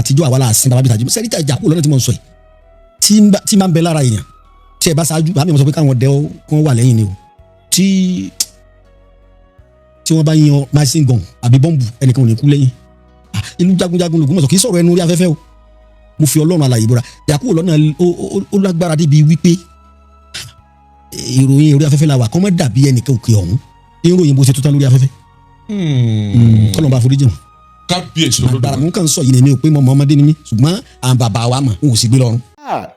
àtijọ́ àwa la sin baba bí tajú sẹ́rí ìjà kúrò lọ́nà tí mo ń sọ yìí tí máa ń bẹ lára èèyàn tí ẹ bá ṣáájú bá mi sọ pé káwọn ọdẹ kán wà lẹ́yìn ni o tí wọ́n bá yan machine gun àbí bọ́ǹbù ẹnìkan ò ní kú lẹ́yìn inú jagunjagun lògùn mọ̀sán kì í sọ̀rọ̀ ẹnu orí afẹ́fẹ́ o mo fi Ọlọ́run alààyè búra Yakubu lọ́nà ó lágbára débi wípé ìròyìn orí afẹ́fẹ́ la wà kọ́ mọ́ dàbí ẹnìkan òkè ọ̀hún ìròyìn bó ṣe tó tán lórí afẹ́fẹ́ kọ́nà bá foríjì wọn. kábíyèsí olódùmarè àgbàrá mú kàn sọ yìí ni pé mọ́ ọmọdé ni mí ṣùgbọ́n àwọn bàbá wa mọ̀ n ò sì gbé lọ́rùn.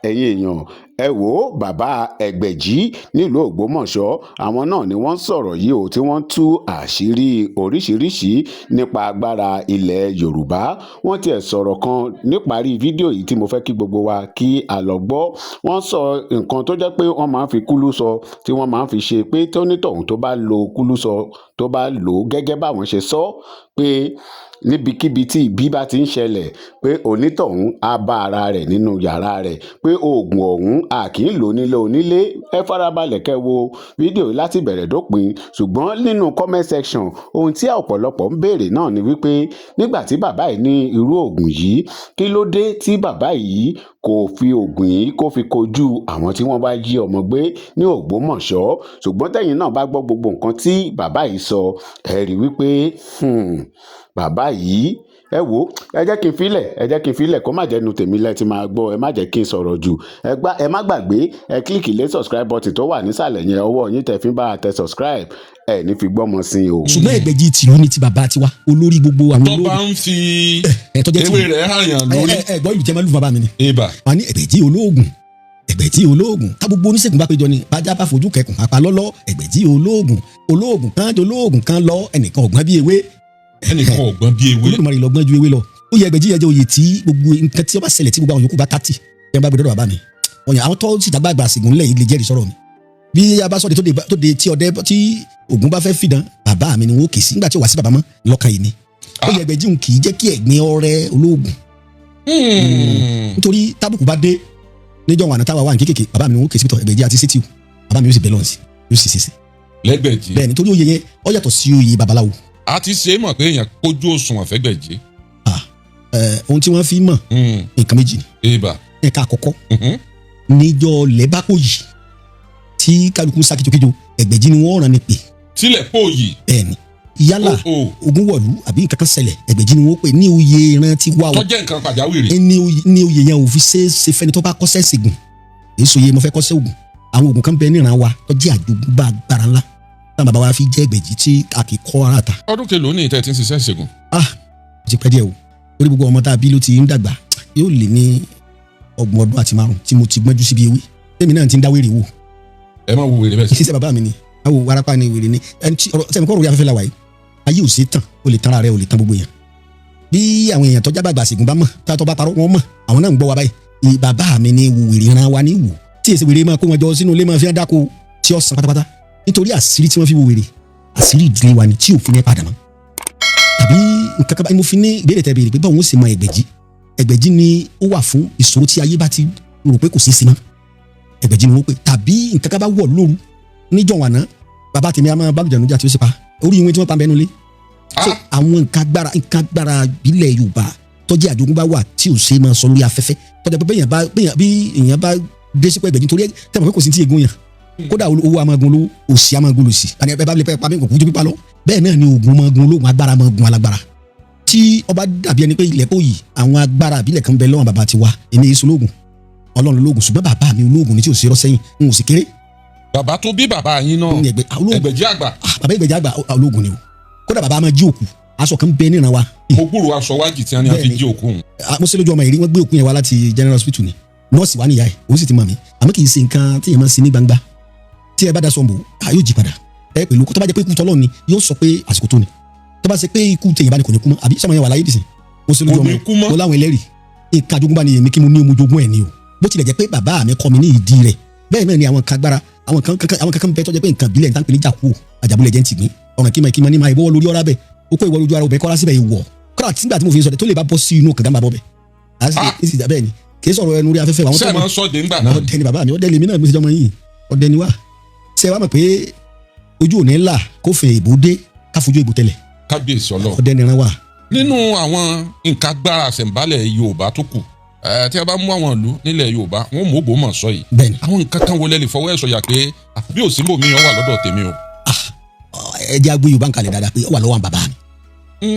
ẹ̀yin èèyàn ẹ wò ó bàbá Ẹgbẹ̀jì nílùú Ògbómọ̀ṣọ́ àwọn náà ni wọ́n sọ̀rọ̀ yìí o tí wọ́n tú àṣírí oríṣiríṣi nípa agbára ilẹ̀ Yorùbá wọ́n tiẹ̀ sọ̀rọ̀ kan níparí fídíò yìí tí mo fẹ́ kí gbogbo wa kí a lọ gbọ́ wọ́n sọ nǹkan tó jẹ́ pé wọ́n máa ń fi kúlú sọ tí wọ́n máa ń fi ṣe pé tónítọ̀hún tó bá lo kúlú sọ tó bá lò ó gẹ́gẹ́ báwọn ṣe sọ pé níbikíbi tí ìbí bá ti ń ṣẹlẹ̀ pé onítọ̀hún á bá ara rẹ̀ nínú yàrá rẹ̀ pé oògùn ọ̀hún a kì í lò nílé onílé ẹ farabalẹ̀ kẹ́ wo fídíò yìí láti bẹ̀rẹ̀ dópin ṣùgbọ́n nínú comment section ohun tí ọ̀pọ̀lọpọ̀ ń béèrè náà ni wípé nígbà tí bàbá yìí ní irú oògùn yìí kí ló dé tí bàbá yìí kò fi oògùn yìí kó fi kojú àwọn tí wọ́n bá jí ọmọ gbé ní Ògbómọ̀ṣọ́ ṣùgbọ́n tẹ́yìn náà bá gbọ́ gbogbo nǹkan tí bàbá yìí sọ ẹ rí wípé bàbá yìí ẹ wò ẹ jẹ́ kí n filẹ̀ kó má jẹ́nu tèmi lẹ́ ti máa gbọ́ ẹ má jẹ́ kí n sọ̀rọ̀ jù ẹ má gbàgbé ẹ kílìkì lé subscribe button tó wà nísàlẹ̀ yẹn ọwọ́ yín tẹ̀ fi ń bá a tẹ subscribe ẹ ní fi gbọ́mọ sí i o. ṣùgbọ́n Ẹgbẹ̀jì tìlú ni ti bàbá tiwa olórí gbogbo àwọn olórí. tó bá ń fi ewé rẹ̀ hàn yàn lórí. gbọ́ ìlú jẹ́ máa lù bàbá mi ni. ibà. wọ́n ní Ẹgbẹ̀jì olóògùn Ẹgbẹ̀jì olóògùn tá gbogbo oníṣègùn bá péjọ ni bájá bá fojú kẹkùn àpalọ́lọ́ Ẹgbẹ̀jì olóògùn kan lọ ẹnìkan ọ̀gbọ́n bí ewé ẹnìkan ọ̀gbọ́n bí ewé. Olódùmarè lọ́gbọ́n ju ewé lọ ó yẹ Ẹgbẹ̀jì yẹn jẹ́ oyè tí gbogbo nǹkan tí ó bá ṣẹlẹ̀ tí gbogbo àwọn yòókù bá tàtì ẹ̀ ń bá gbẹdọ̀ bàbá mi ọ̀yàn àwọn tó sì dàgbà àgbà àsìgùn ńlẹ̀ yìí lè jẹ́rìí sọ̀rọ̀ mi bí a bá sọ̀dẹ̀ tó de tí ọdẹ tí Ògún bá fẹ́ fìdán bàbá mi ni wọ́n kè sí nígbà tí ó wà sí bàbá mọ́ lọ́kàn yìí ni ó yẹ Ẹgbẹ̀jì kì í jẹ́ kí ẹ̀gbin ọrẹ olóògùn nítorí tábùkù bá dé níjọ́ wà ní táwa wà ní kékèké bàbá mi ni wọ́n kè sí pítọ̀ Ẹgbẹ̀jì àti sétíù bàbá mi yóò sì bẹ́ lọ́n sí yóò sì ṣe lẹ́gbẹ̀jì bẹ́ẹ̀ nítorí oyè yẹn ó yàtọ̀ sí oyè babaláwo. a ti ṣe é mọ̀ pé èèyàn kójú òṣùwọ̀n fẹ́gbẹ̀jì. ohun tí wọ́n fi mọ̀ nǹkan méjì ni. ẹ̀ka àkọ́kọ́ níjọ́ lẹ́bàkóyì tí kálukú ń sá kíjokíjo Ẹgbẹ̀jì ni wọ́n rán ni pè. tilẹ̀ pòyì. bẹ́ẹ̀ni yálà Ògúnwọ̀lú àbí nǹkan kan ṣẹlẹ̀ Ẹgbẹ̀jì ni wọ́n pè ní oyè ìran tí wà o. tó jẹ́ nǹkan pàjáwìrì. ní oyè yẹn ò fi ṣe fẹ́ni tó bá kọ́ṣẹ́ ṣègùn èso yẹ mo fẹ́ kọ́ṣẹ́ ògùn àwọn ògùn kan bẹ níran wa tó jẹ́ àjogúnbá agbára ńlá táwọn bàbá wa fi jẹ́ Ẹgbẹ̀jì tí a kì í kọ́ ara ta. ọdún kelòó ní ìtẹ́ tí ń ṣiṣẹ́ ìṣègùn. ti pẹ́ díẹ̀ o orí gbogbo ọmọ tá a bí ló ti ń dàgbà yóò lé ní 30 ọdún tí mo ti gbọ́njú síbi ewé tèmi náà ti ń dá wèrè wò. ẹ má wo wèrè bẹ́ẹ̀ sí. ìṣiṣẹ́ bàbá mi ni àwọn warapa ni wèrè ni ẹni tí ọ̀rọ̀ sẹ́mi kọ́ ọ̀rọ̀ afẹ́fẹ́ la wà yìí ayé ò sí tàn o lè tan ara rẹ o lè tan gbogbo yẹn bí àwọn èèyàn tọ́jà bàgbà àṣègùn bá mọ̀ tátọ́ bá parọ́ wọn mọ̀ àwọn náà ń gbọ́ wa báyìí bàbá mi ni wèrè ran wa ní wò tí èsì wèrè máa kó wọn jọ sínú ilé máa fi dáko tí ó san pátápátá nítorí àṣírí tí wọ́n fi wo wèrè àṣírí ìdílé wa ni tí òfin yẹn padà mọ́ tàbí nǹkan kan bá mo fi ní ìbéèrè tẹ́ béèrè pé báwo ń ṣe mọ Ẹgbẹ̀jì ni ó wà fún ìṣòro tí ayé bá ti rò pé kò sí sí mọ́ Ẹgbẹ̀jì ni wọ́n pè tàbí nǹkan kan bá wọ̀ lóru níjọ́ wàná bàbá tèmi a máa bá lùjànú jà tí ó ṣe pa orí ìwé tí wọ́n pa bẹ́ẹ̀ nulẹ̀ àwọn nǹkan agbára ìbílẹ̀ Yorùbá tọ́jú àjogúnbá wà tí ò ṣe máa sọ lórí afẹ́fẹ́ tọ́jú pé bí èèyàn bá dé sípò Ẹgbẹ̀jì nítorí tẹ́lẹ̀ pé kò sí ti ègún yàn kódà owó amagun lówó òsì amagun lòsì àni ẹ bá lè pẹ́ pa mí kò kú ju pípa lọ bẹ́ẹ̀ náà ni oògùn amagun ológun agbára amagun alágbára tí ọba dàbí ẹni pé ilẹ̀ kò yìí àwọn agbára àbílẹ̀ kan bẹ lọ́wọ́n bàbá ti wá èmi èso lóògùn Ọlọ́run lóògùn ṣùgbọ́n bàbá mi olóògùn ni tí ò ṣe rọ́ sẹ́yìn n ò sì kéré. bàbá tó bí bàbá yín náà Ẹgbẹ̀jì àgbà. bàbá Ẹgbẹ̀jì àgbà olóògùn ni o kódà bàbá máa jí òkú aṣọ kan bẹ níran wa. mo gbúrò aṣọ wájì tí wọn ní a fi jí òkú. mo ṣe lójú ọmọ ìrí wọn gbé òkú yẹn wá láti General Hospital ni nọ́ọ̀sì wa níyà ẹ̀ òun sì ti mọ̀ mí àmọ́ kì í ṣe nǹkan tí yẹn máa ń ṣe ní gbangba tí ẹ bá da sọ̀nbù yóò jí padà ẹ pẹ̀lú tó bá jẹ́ pé ikú tọ́lọ́ ni yóò sọ pé àsìkò tó ni tó bá ṣe pé ikú tẹ̀yìn bá ní kò ní kú mọ́ àbí sọmọ yẹn wà láyé dìsìn mo ṣe lójú ọmọ mo láwọn ẹlẹ́rìí nǹkan àjogúnbá ni èmi kí mo ní omo jogún ẹ̀ ni o bó tilẹ̀ jẹ́ pé bàbá mi kọ́ mi ní ìdí rẹ̀ bẹ́ẹ̀ náà ni àwọn kagbára àwọn kankan bẹ́ẹ̀ tó jẹ́ pé nǹkan bílẹ̀ nǹkan pè ní jàkú àjàbúlẹ̀ jẹ́ ń tìgbín ọ̀ràn kíma ní máa ìbọ̀wọ́ lórí ọ̀rá bẹ́ẹ̀ ó kó ìwọ lójú ara obìnrin kọ́ra síbẹ̀ ìwọ̀ kọ́ra tí nígbà tí mo fi sọ̀dẹ̀ tó lè bá bọ́ sí inú kàgá máa bọ́ bẹ̀ àti bẹ́ẹ̀ ni kì í sọ̀rọ̀ ẹnu rí afẹ́fẹ́ àwọn tó máa ń sọ̀dẹ̀ ńgbà náà ọdẹ ni bàbá mi ọdẹ lèmi náà mo ti jọmọ yìí ọdẹ ni wá ṣe wá mọ̀ pé ojú òní ńlá kó fẹ́ ìbò dé káfojú ìbò tẹ́lẹ̀ kábíyèsí Ọlọ́run ọdẹ nìran wà nínú àwọn nǹkan agbára àṣẹ̀ǹbálẹ̀ Yorùbá tó kù tí a bá mú àwọn ìlú nílẹ̀ Yorùbá wọn mú Ògbómọ̀ṣọ́ yìí àwọn nǹkan kan wọlé lè fọwọ́ ẹ̀ sọ̀yà pé bí òsínbò mi wà lọ́dọ̀ tèmi o. ẹ jẹ́ agbó Yorùbá ń kalẹ̀ dáadáa pé ó wà lọ́wọ́ àwọn bàbá mi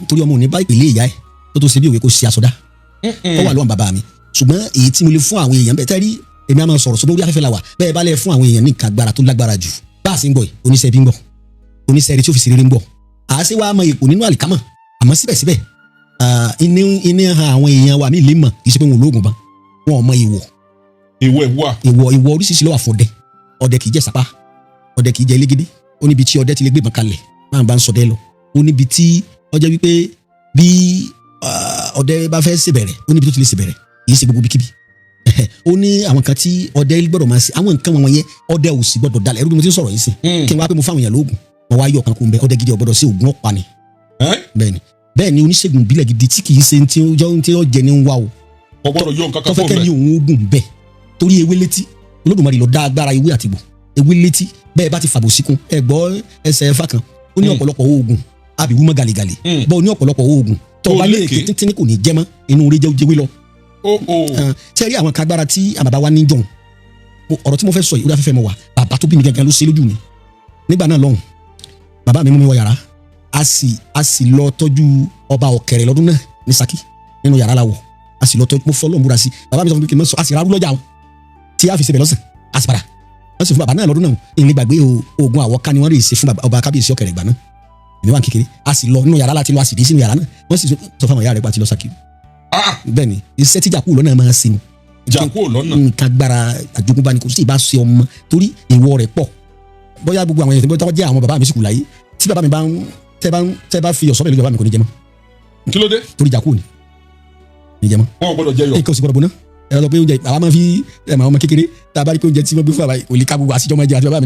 torí ọmọ ò ní bá ìpìlẹ̀ ìyá ẹ̀ tó ṣe bí òwe kó ṣe àsọdá ó wà lọ́wọ́ bàbá mi ṣùgbọ́n èyí tí mo lè fún àwọn èèyàn bẹ́ẹ̀ tẹ́rí èmi á máa sọ̀rọ̀ sódò orí afẹ́fẹ́ la wà bẹ́ẹ̀ bá lẹ̀ fún àwọn èèyàn ní nǹkan agbára tó lágbára jù bá a sì ń bọ̀ oníṣẹ́ bí ń bọ̀ oníṣẹ́ rí tí ó fi ṣeré ń bọ̀ à á sì wá mọ ipò nínú àlìkámọ̀ àmọ́ síbẹ̀síbẹ̀ ìní han àwọn èèyàn wa mí lè mọ̀ kì í ṣe pé wọn ò lóògùn bá wọn ò mọ ìwọ̀ oríṣiríṣi ló wà fún ọdẹ kì í jẹ sápá ọdẹ kì í jẹ elégédé ó níbi tí ọdẹ ti lè gbé ìbọn kalẹ̀ máa bá ń sọdẹ lọ ó níbi tí ọjọ́ wípé bí ọdẹ bá fẹ́ ṣèbẹ̀rẹ̀ ó níbi tó ti lè ṣèbẹ̀rẹ̀ kì í ṣe gbogbo bíkíbi ó ní àwọn kan tí ọdẹ gbọ́dọ̀ máa ṣe àwọn nǹkan wọn yẹn ọdẹ ò sì gbọ́dọ̀ dalẹ̀ ẹrú bí mo ti ń sọ̀rọ̀ yìí sí kí n wá pé mo fáwọn èèyàn lóògùn mo wá yọ ọ̀kan kó ń bẹ ọdẹ gidi ọ̀gbọ́dọ̀ sí ògùn ọ̀pá ni bẹ́ẹ̀ ni oníṣègùn ìbílẹ̀ gidi tí kì í ṣe tí ó jẹ ní ń wá o ọgbọ́dọ̀ yọ nǹkan kan fún mi tó fẹ́ kẹ́ ní òun oògùn bẹ́ẹ̀ torí ewé létí Olódùmarè ló dá agbára ewé àtìgbò ewé létí bẹ́ẹ̀ bá ti fàbò síkún ẹ gbọ́ ẹsẹ̀ ẹ̀fà kan ó ní ọ̀pọ̀lọpọ̀ oògùn àbíwú mọ́ gàlégàlé bọ́ ó ní ọ̀pọ̀lọpọ̀ oògùn tó bá lè ké títí kò ní jẹ́ mọ́ inú rẹ̀ jẹ́wé lọ. ṣé rí àwọn kagbára tí àbàbá wa ní jọ̀hún ọ̀rọ̀ tí mo fẹ́ sọ yìí ó dáfẹ́fẹ́ mọ́ wa bàbá tó bí mi gẹ́gẹ́ ló ṣe lójú mi nígbà náà lọ́hùn bàbá mi mú mi wọ yàrá a sì lọ tọ́jú ọba Ọ̀kẹ̀rẹ̀ lọ́dún náà ní Ṣakí nínú yàrá la wọ̀ a sì lọ tọ́jú mo fọ́ lọ́ọ̀ múra sí bàbá mi sọ fún mi kí n mọ̀ sọ a sì rárú lọ́jà wọn tí a fi ṣe bẹ̀ lọ́sàn a sì padà wọ́n sì fún bàbá náà lọ́dún náà ìlẹ̀ gbàgbé oògùn àwọ̀ká ni wọ́n rè ṣe fún ọba kábíyèsí Ọ̀kẹ̀rẹ̀ ìgbà náà èmi wà kékeré a sì lọ nínú yàrá láti lọ a sì dé sínú yàrá náà wọ́n sì sọ fún àwọn ìyá rẹ̀ pàtí lọ Ṣakí. bẹ́ẹ̀ ni iṣẹ́ tí jàkúù lọ́nà máa ń ṣe ni. jàkúù lọ́nà. nǹkan agbára àjogúnbá ni kò sí ìbá ṣe ọmọ torí ìwọ rẹ̀ pọ̀ bóyá gbogbo àwọn èèyàn tó jẹ́ àwọn bàbá mi sì kù láyé tí bàbá mi bá ń tẹ́ bá fi ọ̀sọ́ bẹ̀rẹ̀ lójú bàbá mi kò ní jẹ mọ́. kí ló dé. torí jàkúù ni ní jẹ mọ́. wọn ò gbọdọ̀ jẹ yọ. nǹkan ò sì gbọdọ̀ bọ̀ náà ẹ̀rọ pé oúnjẹ àwa máa fi ẹ̀mọ̀ ọmọ kékeré tá a bá rí pé oúnjẹ tí wọ́n gbé fún àbá òlì ká gbogbo àṣìjọ́ máa jẹ àti bàbá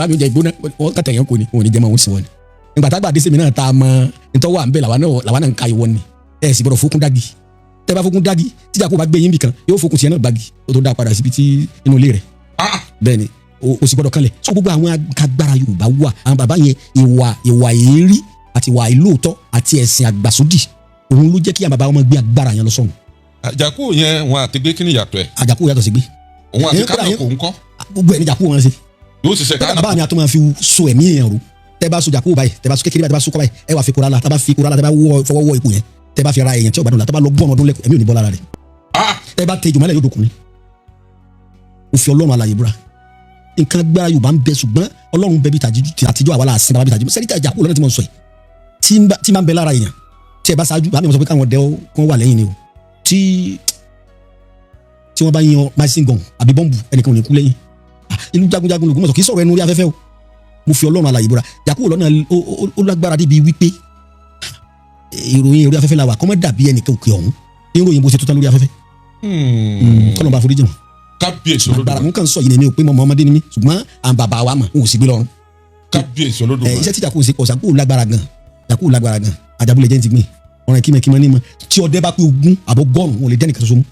mi oúnjẹ ìgbóná wọ́n kàtà yẹn kò ní òun ní jẹ́ máa ń sìn wọ́n ni. nígbà tá a gbà dé sèmi náà tá a mọ nítorí wà ń bẹ làwa náà ń ka ìwọ ni ẹ̀ sì gbọdọ̀ fókun dági tẹ́ bá fókun dági tíjà kó bá gbé yín bì kan yóò fókun tiẹ̀ náà gbági ó tó dá padà síbi tí inú ilé rẹ̀ bẹ́ẹ̀ ni o sì gbọdọ̀ kanlẹ̀ sọ gbogbo àwọn agbára Yorùbá wà àwọn bàbá yẹn ìwà èérí àti ìwà ìlóòótọ́ àti ẹ̀sìn àgbàsódì òun ló jẹ́ kí àwọn bàbá wọn gbé agbára yẹn lọ sọ́run. àjàkú yẹn wọn àti gbé kí ni yàtọ̀ ẹ̀. àjàkú yàtọ̀ sí gbé. òun àti kánà kò ń kọ́. gbogbo ẹ̀ ní jàkú wọn ṣe. yóò sì ṣe kánà. bàbá mi a tó máa fi so ẹ̀mí èèyàn ro tẹ́ bá so jàkú báyìí tẹ́ bá so kékeré báyìí tẹ́ bá so kọ́ báyìí ẹ wà fi kóra la tẹ́ bá fi kóra la tẹ́ bá fọwọ́ wọ ipò yẹn tẹ́ bá fi ra èèyàn tí ó gbádùn la tẹ́ bá lọ gbọ́n ọdún lẹ́kọ̀ọ́ ẹ̀mí ò ní bọ́ lára rẹ̀. tẹ́ bá tẹ ìjùmọ̀lẹ̀ yóò dòkun ni. ó fi Ọlọ́run alààyè búra nǹkan agbára Yorùbá ń bẹ ṣùgbọ́n Ọlọ́run bẹ bí àtijọ́ àwa la sin bàbá bí tàjú sẹ́rí tẹ́ jàkú lọ́nà tí mo sọ yìí tí máa ń bẹ lára èèyàn tí ẹ bá ṣáájú bàbá mi sọ pé káwọn dẹ́ kó wà lẹ́yìn ni o tí wọ́n bá yan machine gun àbí bọ́ǹbù ẹnìkan ò ní kú lẹ́yìn ìlú jagunjagun lògùn mọ̀sán kì í sọ̀rọ̀ ẹnu orí afẹ́fẹ́ o mo fi Ọlọ́run alààyè búra Yakubu lọ́nà ó lágbára débi wípé ìròyìn orí afẹ́fẹ́ la wà kọ́ mọ́ dàbí ẹnìkan òkè ọ̀hún ìròyìn bó ṣe tó tán lórí afẹ́fẹ́ kọ́nà bá foríjì wọn. kábíyèsí olódùmarè àgbàrá mú kàn sọ yìí ni mi ò pé mọ́ ọmọdé ni mi ṣùgbọ́n àwọn bàbá wa mọ̀ n ò sì gbé lọ́rùn. kábíyèsí olódùmarè. iṣẹ́ tí Yakubu ṣe pọ̀ Yakubu lágbára gan Yakubu lágbára gan Àjàbúlẹ̀ jẹ́ ti gbìn ọ̀ràn kímẹ̀kímẹ̀ ní mọ̀ tí ọdẹ bá pé ogún àbọ̀ gọ́ọ̀rùn wọn lè dẹ́nìkan ṣoṣo mú.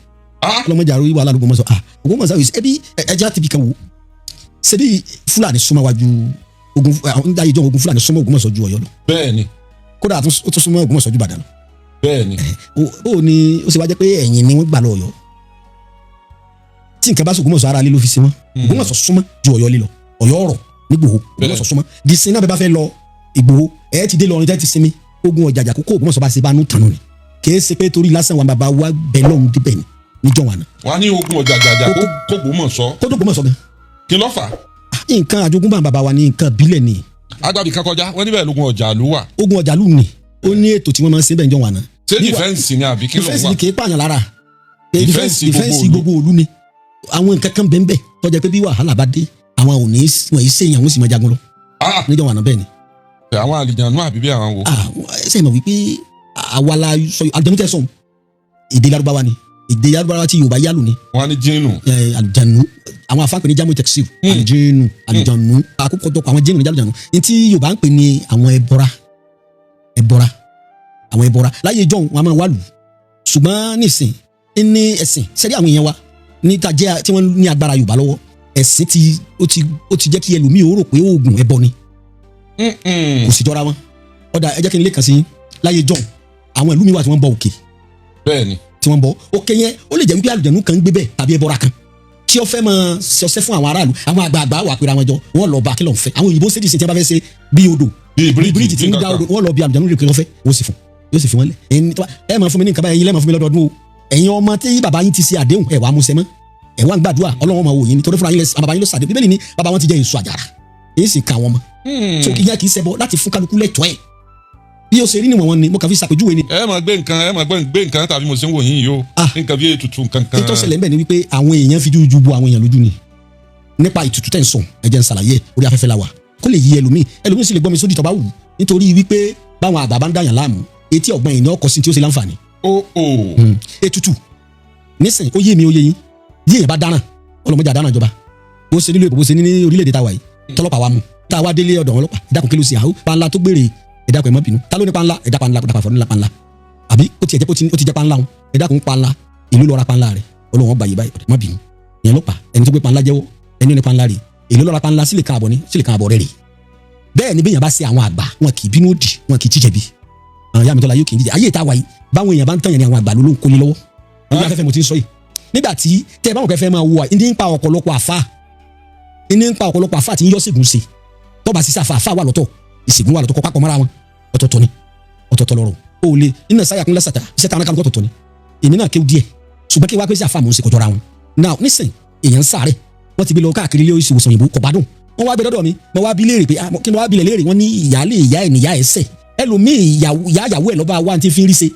ọlọmọdé àrò ìwà alálùgbò mọ̀ sọ Ògbómọ̀ṣọ́ yìí ẹbí ẹja ti bi kan wò ṣebí Fúlàní súnmọ́ wájú ogun ndayi jọ ogun Fúlàní súnmọ́ Ògbómọ̀ṣọ́ ju Ọ̀yọ́ lọ. bẹ́ẹ̀ni. kódà ó tún súnmọ́ Ògbómọ̀ṣọ́ ju Ìbàdàn lọ. bẹ́ẹ̀ni. ó ní ó sì wá jẹ́ pé ẹ̀yìn ni wọ́n gbà lọ Ọ̀yọ́ tí nǹkan bá sọ Ògbómọ̀ṣọ́ ara lé ló fi sí wọn Ògbómọ̀ṣọ́ súnmọ́ ju Ọ̀yọ́ lílọ Ọ̀yọ́ ọ̀rọ̀ nígbòho Ògbómọ̀ṣọ́ súnmọ́ di sin náà bẹ bá fẹ́ lọ Ìgbòho ẹ ti dé lọrin tẹ́ ti sinmi ogun Ọ̀jàjà kókó Ògbómọ̀ṣọ́ bá ṣe bá nù tànù ni kìí ṣe pé torí lásán wa bàbá wa bẹ lọ́hùn débẹ̀ ni níjọ́ wa náà. wọ́n á ní ogun Ọ̀jàjà kó Ògbómọ̀ṣọ́. kó tó Ògbómọ̀ṣọ́ gan. kí ló fà. nǹkan àjogúnbá bàbá wa ni nǹkan bílẹ̀ ni. agbábí kan kọjá wọ́n níbẹ̀ lógun Ọ̀jàlú wà. ogun Ọ̀jàlú ni ó ní ètò tí wọ́n máa ń ṣe bẹ́ẹ̀ níjọ́ wa náà. ṣé dìfẹ́ǹsì ni àbí kí ló wà. dìfẹ́ǹsì ni kì í pààyàn lára. dìfẹ́ǹsì gbogbo òlu ni àwọn nǹkan kan bẹ́ẹ̀ tó jẹ́ pé bí wàhálà bá dé àwọn ò ní wọ̀nyí sẹ́yìn àwọn sì máa jagun lọ. níjọ́ wa náà bẹ́ẹ̀ ni. àwọn àlìjànú àbí bí àwọn wò. ṣe mọ̀ wípé àwa la sọ àlùjànnú tẹ́ sọ̀n èdè Lárúbáwá ni èdè Lárúbáwá tí Yorùbá yálù ni. wọ́n á ní jíìnù. àlùjànnú àwọn afáàpẹ ní jamu tẹkisir àlùjànnú àlùjànnú àkókò tó àwọn jíìnù ní àlùjànnú ní tí Yorùbá ń pè ní àwọn ẹbọra àwọn ẹbọra láyé ìjọ wọn a máa wá lù ṣùgbọ́n nísìn ní ẹ̀sìn sẹ́rí àwọn èèyàn wa níta jẹ́ tí wọ́n ní agbára Yorùbá lọ́wọ́ ẹ̀sìn ó ti jẹ́ kí ẹlòmíì ó rò pé oògùn ẹbọ ni kò sì jọra wọn ọ̀dà ẹ jẹ́ kí n lè kàn sí láyé ìjọ àwọn ìlú mi wà tí wọ́n bọ òkè. bẹ́ẹ̀ni. tí wọ́n bọ òkè yẹn ó lè jẹ́ wípé àlùjànnú kan ń gbé bẹ́ẹ̀ tàbí ẹbọra kan tí ó fẹ́ máa ṣọṣẹ́ fún àwọn aráàlú àwọn àgbààgbà wà pé àwọn jọ wọ́n lọ bá kí ló ń fẹ́ àwọn òyìnbó ṣèdí sí tí wọ́n bá fẹ́ ṣe bí odò bí bíríìjì tí ń dá odò wọ́n lọ bí àlùjànnú rẹ̀ kí wọ́n fẹ́ yóò sì fún wọn lẹ̀ ẹ máa fún mi ní nǹkan báyìí ẹ̀yin lẹ́ẹ̀ máa fún mi lọ́dọọdún o ẹ̀yin ọmọ tí bàbá yín ti ṣe àdéhùn ẹ̀ wá mú sẹ́mọ́ ẹ̀ wá ń gbàdúrà Ọlọ́run máa wò yín nítorí fúnra yín lẹ́sìn bàbá yín ló ṣàdéhùn Bíbélì ní bàbá wọn ti jẹ èso àjàrà èyí sì ka wọn mọ́ so ìyẹn kì í ṣẹbọ láti fún kálukú lẹ́tọ̀ọ́ ẹ̀ bí o ṣe rí níwọ̀n wọn ni mo kàn fi ṣàpèjúwe ni. ẹ máa gbé nǹkan tàbí mo ṣe ń wò yín yìí o nǹkan bí ètùtù nǹkan. ètò ìṣẹ̀lẹ̀ ńbẹ̀ ni wípé àwọn èèyàn fi jújú bu àwọn èèyàn lójú ni nípa ìtùtù tẹ̀ ń sùn ẹ̀jẹ̀ ń ṣàlàyé orí afẹ́fẹ́ la wà kó lè yí ẹlòmíì sì lè gbọ́ mi sódì tó bá wù nítorí wípé báwọn àgbà bá ń dàyàn láàmú etí ọ̀gbọ́n yìí ni ọkọ̀ sí tí ó ṣe láǹfààní. ètùtù nísìn ó yé mi ó yé yín bí èèyàn bá dáràn ọlọmọdé àdáràn ìjọba bó ṣe nílùú èkó bó ṣe ní orílẹ̀-èdè táwa yìí tọ́lọ́pàá wa mú tá a wá délé ọ̀dọ̀ ọlọ́pàá ìdákun kí ló ṣe àwọn panla tó gbére ìdákun ẹ̀ mọ́ bínú ta ló ní panla ẹ̀dá panla kó dàpọ̀ fọ́ nílá panla àbí ó tiẹ̀ jẹ́ ó ti jẹ́ panla wọn ìdákun panla ìlú lọ́ra panla rẹ̀ olóhùn ọgbà yìí báyìí mọ́ bínú ìyẹn ló pa ẹni tó gbé panla jẹ́wọ́ ẹni ní panla rẹ̀ ìlú lọ́ra panla sílẹ̀ kan àbọ̀ rẹ̀ rè bẹ́ẹ̀ ni bẹ́ẹ̀ yẹn bá ṣe àwọn àgbà wọn kì í bínú òdì wọn kì í jíjẹ̀bi àwọn yàrá mi tọ́la yóò kì í jíjẹ ayé ìta wa yìí báwọn èèyàn bá ń tàn yẹn ni àwọn àgbà ló ń kóni lọ́wọ́ lórí afẹ́fẹ́ mo ti ń sọ yìí nígbà tí tẹ báwọn kẹfẹ́ máa wọ ìdí ń pa ọ̀pọ̀lọpọ̀ àfà tí ń yọ ṣègùn ṣe tọ́ba sísá àfà wà lọ́tọ̀ ìṣègùn wà lọ́tọ̀ kọ́ pápọ̀ mọ́ra wọn ọ̀tọ̀ọ̀tọ̀ ni ọ̀tọ̀ọ̀tọ̀ lọ́rọ̀ o lè nínú sáyà kúnlẹ̀ sàtà iṣẹ́ tàn án ọ̀tọ̀ọ̀tọ̀ ni èmi náà kéwù díẹ̀ ṣùgbọ́n kí wá pé sí àfà mò ń ṣe kọjọra wọn now nísìn èèyàn ń sáré wọ́n ti gbé lọ káàkiri ilé ìwòsàn òyìnbó kò gbádùn wọ́n wá gbé dọ́dọ̀ mi mo wá bí léèrè pé kí ni wọ́n wá bí léèrè wọ́n ní ìyáálé ìyá ẹ̀ níyà ẹsẹ̀ ẹlòmíì ìyáyàwó ẹ̀ lọ́ba wa ti fi ń rí ṣe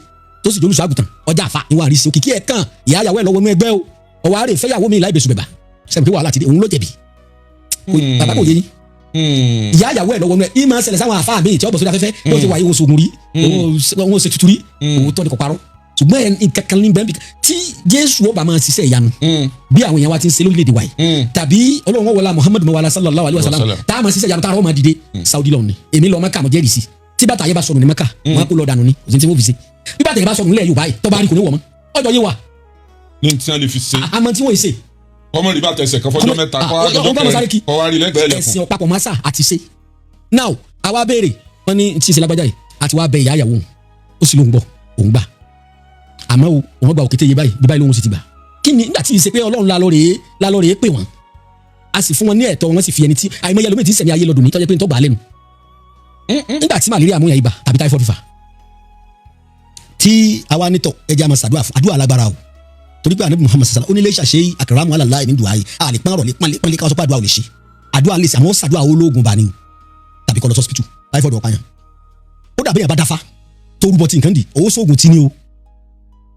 tó sì jólùsọ àgùntàn ọjà àfa ìwà àríṣe òkìkí ẹ̀ kàn ìyáyàwó ẹ̀ lọ́wọ́ inú ẹgbẹ́ o ọwọ́ àárẹ̀ fẹ́yàwó mi láì bẹ̀sùn bẹ̀bà sẹ́mi pé wàhálà ti dé òun ló jẹ̀bi bàbá kò yé yín ìyáyàwó ẹ̀ lọ́wọ́ inú ẹ̀ ìmọ̀ ṣẹlẹ̀ sáwọn àfa mi tí ọ bọ̀ sórí afẹ́fẹ́ ó ti wà yíwọ́ sógun rí òun ṣe tutù rí òun tọ́ ni kò parọ́ ṣùgbọ́n nǹkan kan ní bẹ́ẹ̀ tí Jésù ó bá máa ṣiṣẹ́ ìyanu bí àwọn èèyàn wa ti ń ṣe lórílẹ̀‐èdè wa yìí tàbí Ọlọ́run wọn wọlá Muhammadu mawala sallallahu alayhi wa sallam tá a máa ṣiṣẹ́ ìyanu tá a rọ́ máa dìde Saudi lọ́wọ́ ni èmi lọ́ọ́ Mẹ́kà mo jẹ́rìí sí tí bàtà yẹn bá sọnù ní Mẹ́kà wọn kó lọ dànù ni òsì tí wọ́n fi ṣe bí bàtà yẹn bá sọnù nílẹ̀ Yorùbá yìí tọ́ bá rí kò ní wọ̀ mọ́ ọjọ́ yé wa. ní tí wọ́n lè fi ṣe. àmọ́ tí wọ́n yìí ṣe. ọmọ rí bàtà ẹsẹ̀ kan fọjọ́ mẹ́ta kọ́ wá rí lẹ́gbẹ̀ẹ́ lẹ́kùn. ẹ̀sìn ọ̀pápọ̀ masa àti ṣe. now àwa béèrè wọn ní tí ìṣẹ̀lẹ̀ agbájá yìí àti wàá bẹ ìyá ìyàwó ó sì lóun gbọ́ òun gbà àmọ́ o òun gba òkété yé báyìí bí báyìí lóun sì ti gbà kí ni nígbà tí ì ṣe pé Ọlọ́run lálọ́rẹ̀ẹ́ pè wọ́n a sì fún wọn ní ẹ̀tọ́ wọn sì fi ẹni tí àìmọye lómi ti ń sẹ̀mí ayé lọ́dún ní tọ́jú pé ń tọ́ gbà á lẹ́nu nígbà tí malaria amúyàn ibà tàbí typhoid fever tí àwa nítọ̀ ẹja máa ṣàdúrà fún àdúrà alágbára o torí pé Ànábì Muhammad sallallahu onílé ṣàṣe àkàràmù alàlá ìní dùn ààyè àlè pọ́n rọ̀ lè pọ́n lè káwọ́ sọ pé àdúrà ò lè ṣe àdúrà lè ṣe àwọn ṣàdúrà ológun bá ní o tàbí kọ́ lọ sọ́sìpìtù typhoid ọ̀páyàn ó dàbí yàrá bá dáfá tó rúbọ tí nǹkan dì owó sóògùn tí ni o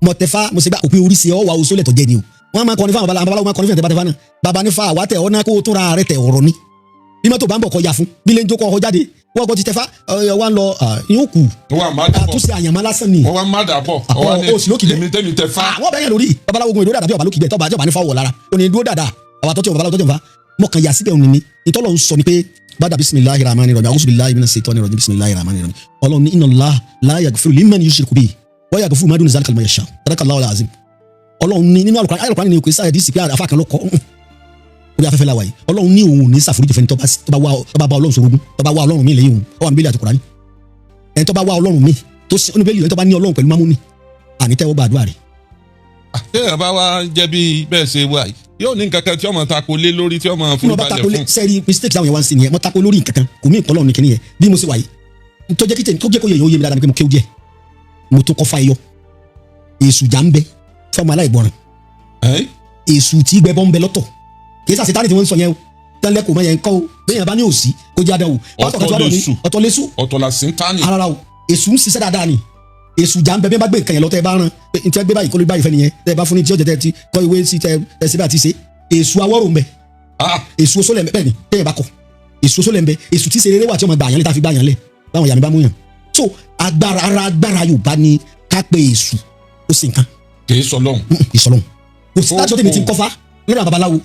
mọ̀tẹ́fà mo ṣe gbà òpin orí sí ọ wà oṣù lẹ́tọ̀ jẹ́ ni o wọ́n máa kọrin fún àwọn babaláwo máa kọrin fún ẹ̀tẹ̀ bá náà baba nífa àwátẹ̀ ọ̀nà kó tó ra rẹ̀ tẹ̀ ọ̀rọ̀ ni bí mọ́tò bá ń bọ̀ kọ ya fún bí lè ń jókòó ọkọ̀ jáde wọ́n kọ́ ti tẹ́fà wá ń lọ yóò kù àtúnṣe àyànmọ́ lásán ni. wọ́n wá má dà bọ̀ ọwọ́ ní èmi tẹ́mi tẹ́fà. wọ́n bẹ̀rẹ̀ lórí babaláwo gun ìdó dàda bí ọba lókì bẹ́ẹ̀ tọ́ba àjọba nífa wọ̀ lára òní ìdó dàda àwọn àtọ́tí babaláwo tọ́jú nfa mọ̀kàn yà síbẹ̀ òní ni ìtọ́lọ̀ ń sọ ni pé bàdà bisimilahi rahmani rahim a'udhu billahi minash shaitani rajim bisimilahi rahmani rahim ọlọ́run ní inna Allah la yaghfiru liman yushriku bihi wa yaghfiru ma duna zalika liman yasha sadakallahu al-azim ọlọ́run ní nínú Al-Qur'an ní òkè sáyẹ̀ dísìpí àfa kan lọ́kọ́ orí afẹ́fẹ́ la wà yìí ọlọ́run ní òun ní ṣàforíjì fẹ́ni tó bá wá ọlọ́run sorogún tó bá wá ọlọ́run mi lẹ́yìn òun ó wà ní bíbélì àti Kùránì ẹni tó bá wá ọlọ́run mi tó ṣe oníbélì ẹni tó bá ní ọlọ́run pẹ̀lú mámúni àní tẹ́wọ́ bá àdúrà rẹ̀. àtẹ̀yìn bá wá jẹ́ bí bẹ́ẹ̀ ṣe wà yóò ní nǹkan kan tí ọmọ tako lé lórí tí ọmọ fún balẹ̀ fún. sẹ́ẹ̀rì mistake láwọn yẹn wá ń ṣe nìyẹn mo tako lórí nǹkan kan kò mí ìpọ́nlọ́ ní kìnìyẹn bí mo ṣe wà yìí tó jẹ́ kó yẹ yóò yé mi dáadáa ni pé mo kéwú díẹ̀ mo tún kọ́ fa ẹyọ èṣù jà ń bẹ fọmọ aláìgbọràn èṣù tí gbẹbọ ń bẹ lọ́tọ̀ kì í sàṣetá ni tí wọ́n ń sọ yẹn o tẹ́lẹ̀ kò mọ yẹn kọ́ o bẹ́ẹ̀ bá ní òsì kó jẹ́ àdáwò ọ̀tọ̀ lẹ́sù ọ̀tọ̀ la sèǹtánì ara o èṣù ń ṣiṣẹ́ dáadáa ni èṣù jà ń bẹ bí wọ́n bá gbé nǹkan yẹn lọ tẹ́ ẹ bá rán ní tí wọ́n gbé báyìí kó ló báyìí fẹ́ nìyẹn tẹ́ ẹ bá fún ní tí ó jẹ tẹ́ ti kọ́ ìwé sí tẹ́ ẹ síbẹ̀ àti ṣe èṣù awọ́rò ń bẹ èṣù oṣó lẹ̀ ń bẹ bẹ́ẹ̀ ni tẹ́yẹ̀ bá kọ èṣù oṣó lẹ̀ ń bẹ èṣù tí ṣeré wà tí ọmọ gbà yàn lé tá fi gbà yàn lẹ̀ báwọn yàrá bá mú yàn so agbára Yorùbá ni ká pe èṣù ó sì nǹkan kì í sọ lọ́hùn ìsọlọ́hùn kò sí tájọ́ tèmi ti ń kọ́fá lọ́dọ̀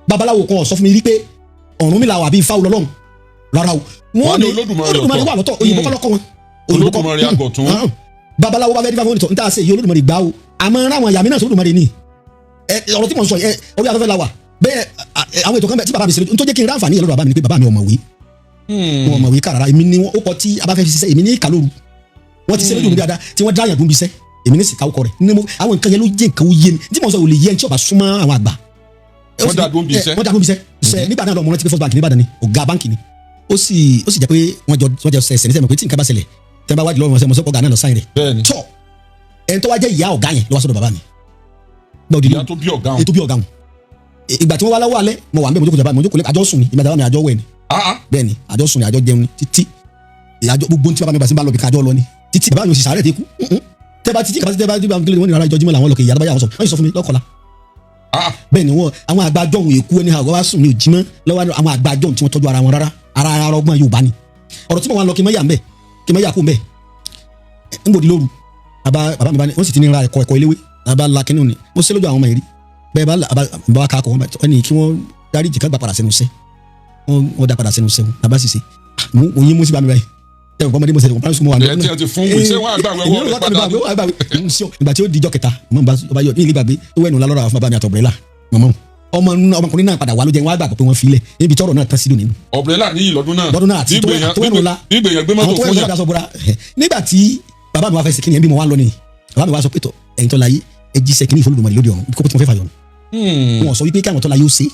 babaláwo kan sọ fún mi rí pé Ọ̀rúnmìlà wà bí Ifá olọ́lọ́hùn rárá o wọ́n ní Olódùmarè wà lọ́tọ̀ òyìnbó kọ́lọ́kọ́ wọn Olódùmarè àgọ̀tún babaláwo bá fẹ́ dífá fún ìtọ̀ níta ṣe yìí Olódùmarè gbá o àmọ́ ráwọn yàmí náà sódùmarè ni ọ̀rọ̀ tí mo ń sọ yẹ orí afẹ́fẹ́ la wà bẹ́ẹ̀ àwọn ètò kan bẹ́ẹ̀ tí bàbá mi ṣe tó jẹ́ kí n ráǹfààní yẹn lọ́dọ̀ bàbá mi ni pé bàbá mi ọ̀mọ̀wé kàràrà èmi ni ó kọ tí a bá fẹ́ fi ṣiṣẹ́ èmi ní ìkàlóru wọ́n ti ṣe lójú mi dáadáa tí wọ́n dáyàn dùn bí iṣẹ́ èmi ní sìkà ọkọ rẹ̀ àwọn nǹkan yẹn ló jẹ́ nǹkan ó yé mi tí mo sọ ò lè yẹ ẹni tí ọba súnmọ́ àwọn àgbà. wọ́n dá dùn bí iṣẹ́ nígbà náà lọ mo rántí pé First Bank ní Ìbàdàn ni ọ̀gá báńkì ni ó sì jẹ́ pé wọ́n jọ ṣẹ̀ṣẹ̀ ní sẹ́mi pé tí nǹkan bá ṣẹlẹ̀ tẹ́ bá wájú lọ́wọ́ mọ̀sẹ́ ọ̀gá náà lọ sáyìn rẹ̀ tọ́ ẹni tó wá jẹ́ ìyá ọ̀gá yẹn ló wá sọ́dọ̀ bàbá mi. ìyá tó bí ọ̀gá wọn ìgbà tí wọ́n wá lọ́wọ́ alẹ́ mo wà ń bẹ̀ mo jókòó lẹ́ àjọ sùn ni ìgbà mi àjọ wẹ̀ ni bẹ́ẹ̀ ni àjọ sùn ni àjọ jẹun ni títí àjọ gbogbo tí bàbá mi bá sí bá lọ bí kájọ lọ ni títí bàbá mi ò sì sàárẹ̀ tẹ́ kú tẹ́ bá títí kàbá tẹ́ bá kílẹ̀ wọn ní ara ìjọ jímọ̀ làwọn lọ kì í yàrá báyà wọn sọ wọ́n sọ fún mi lọ́kọ̀ọ́lá bẹ́ẹ̀ ni wọn àwọn àgbàjọ òun èkú ẹni àwọn wá sùn ní òjìmọ́ lọ́wọ́ àwọn àgbàjọ tí wọ́n tọ́jú ara wọn rárá ara ọgbọ́n Yorùbá ni ọ̀rọ̀ tí mo wà lọ kí n má yà kó mbẹ́ ń gbòdì lóru bàbá mi bá ní wọ́n sì ti ní ra ẹ̀kọ́ eléwé bàbá la kínní ni mo ṣe lójú àwọn ọmọ yìí rí bẹ́ẹ̀ bá wa kakọ̀ wọn ni kí wọ́n dárí jìkà gbà padà sẹ́nu sẹ́ wọ́n dá padà sẹ́nu sẹ́ bàbá sì ṣe òyìn mú sí bá mi báyìí tẹ̀ ọ̀pọ̀ ọmọdé mo sẹ́ni kò pàṣẹ mo wà ní ọ̀nà ìgbà tí ó di ijọ́ kẹta ọba yọ ní ilé gbàgbé ó wẹ̀ nù lálọ́ra fún bàbá mi àtọ̀bẹ̀rẹ̀là ọmọkùnrin náà padà wà ló jẹ́ wọn á gbàgbọ́ pé wọ́n filẹ̀ níbi tọ́rọ̀ náà tán sí lónìí. ọ̀bẹ̀rẹ̀là ní lọ́dún náà àti tó wẹ̀ nù la nígbà tí bàbá mi wá fẹ́ ṣe kíni ẹ̀ bí mo wá lọ ni bàbá mi wá sọ pé tọ ẹ̀yin tó láyé ẹ jíṣẹ́ kíní ìfọlùdùmarè lóde ọ̀run kó tí mo fẹ́ fà yọ ni. wọn sọ wípé káwọn tó láyé ó ṣe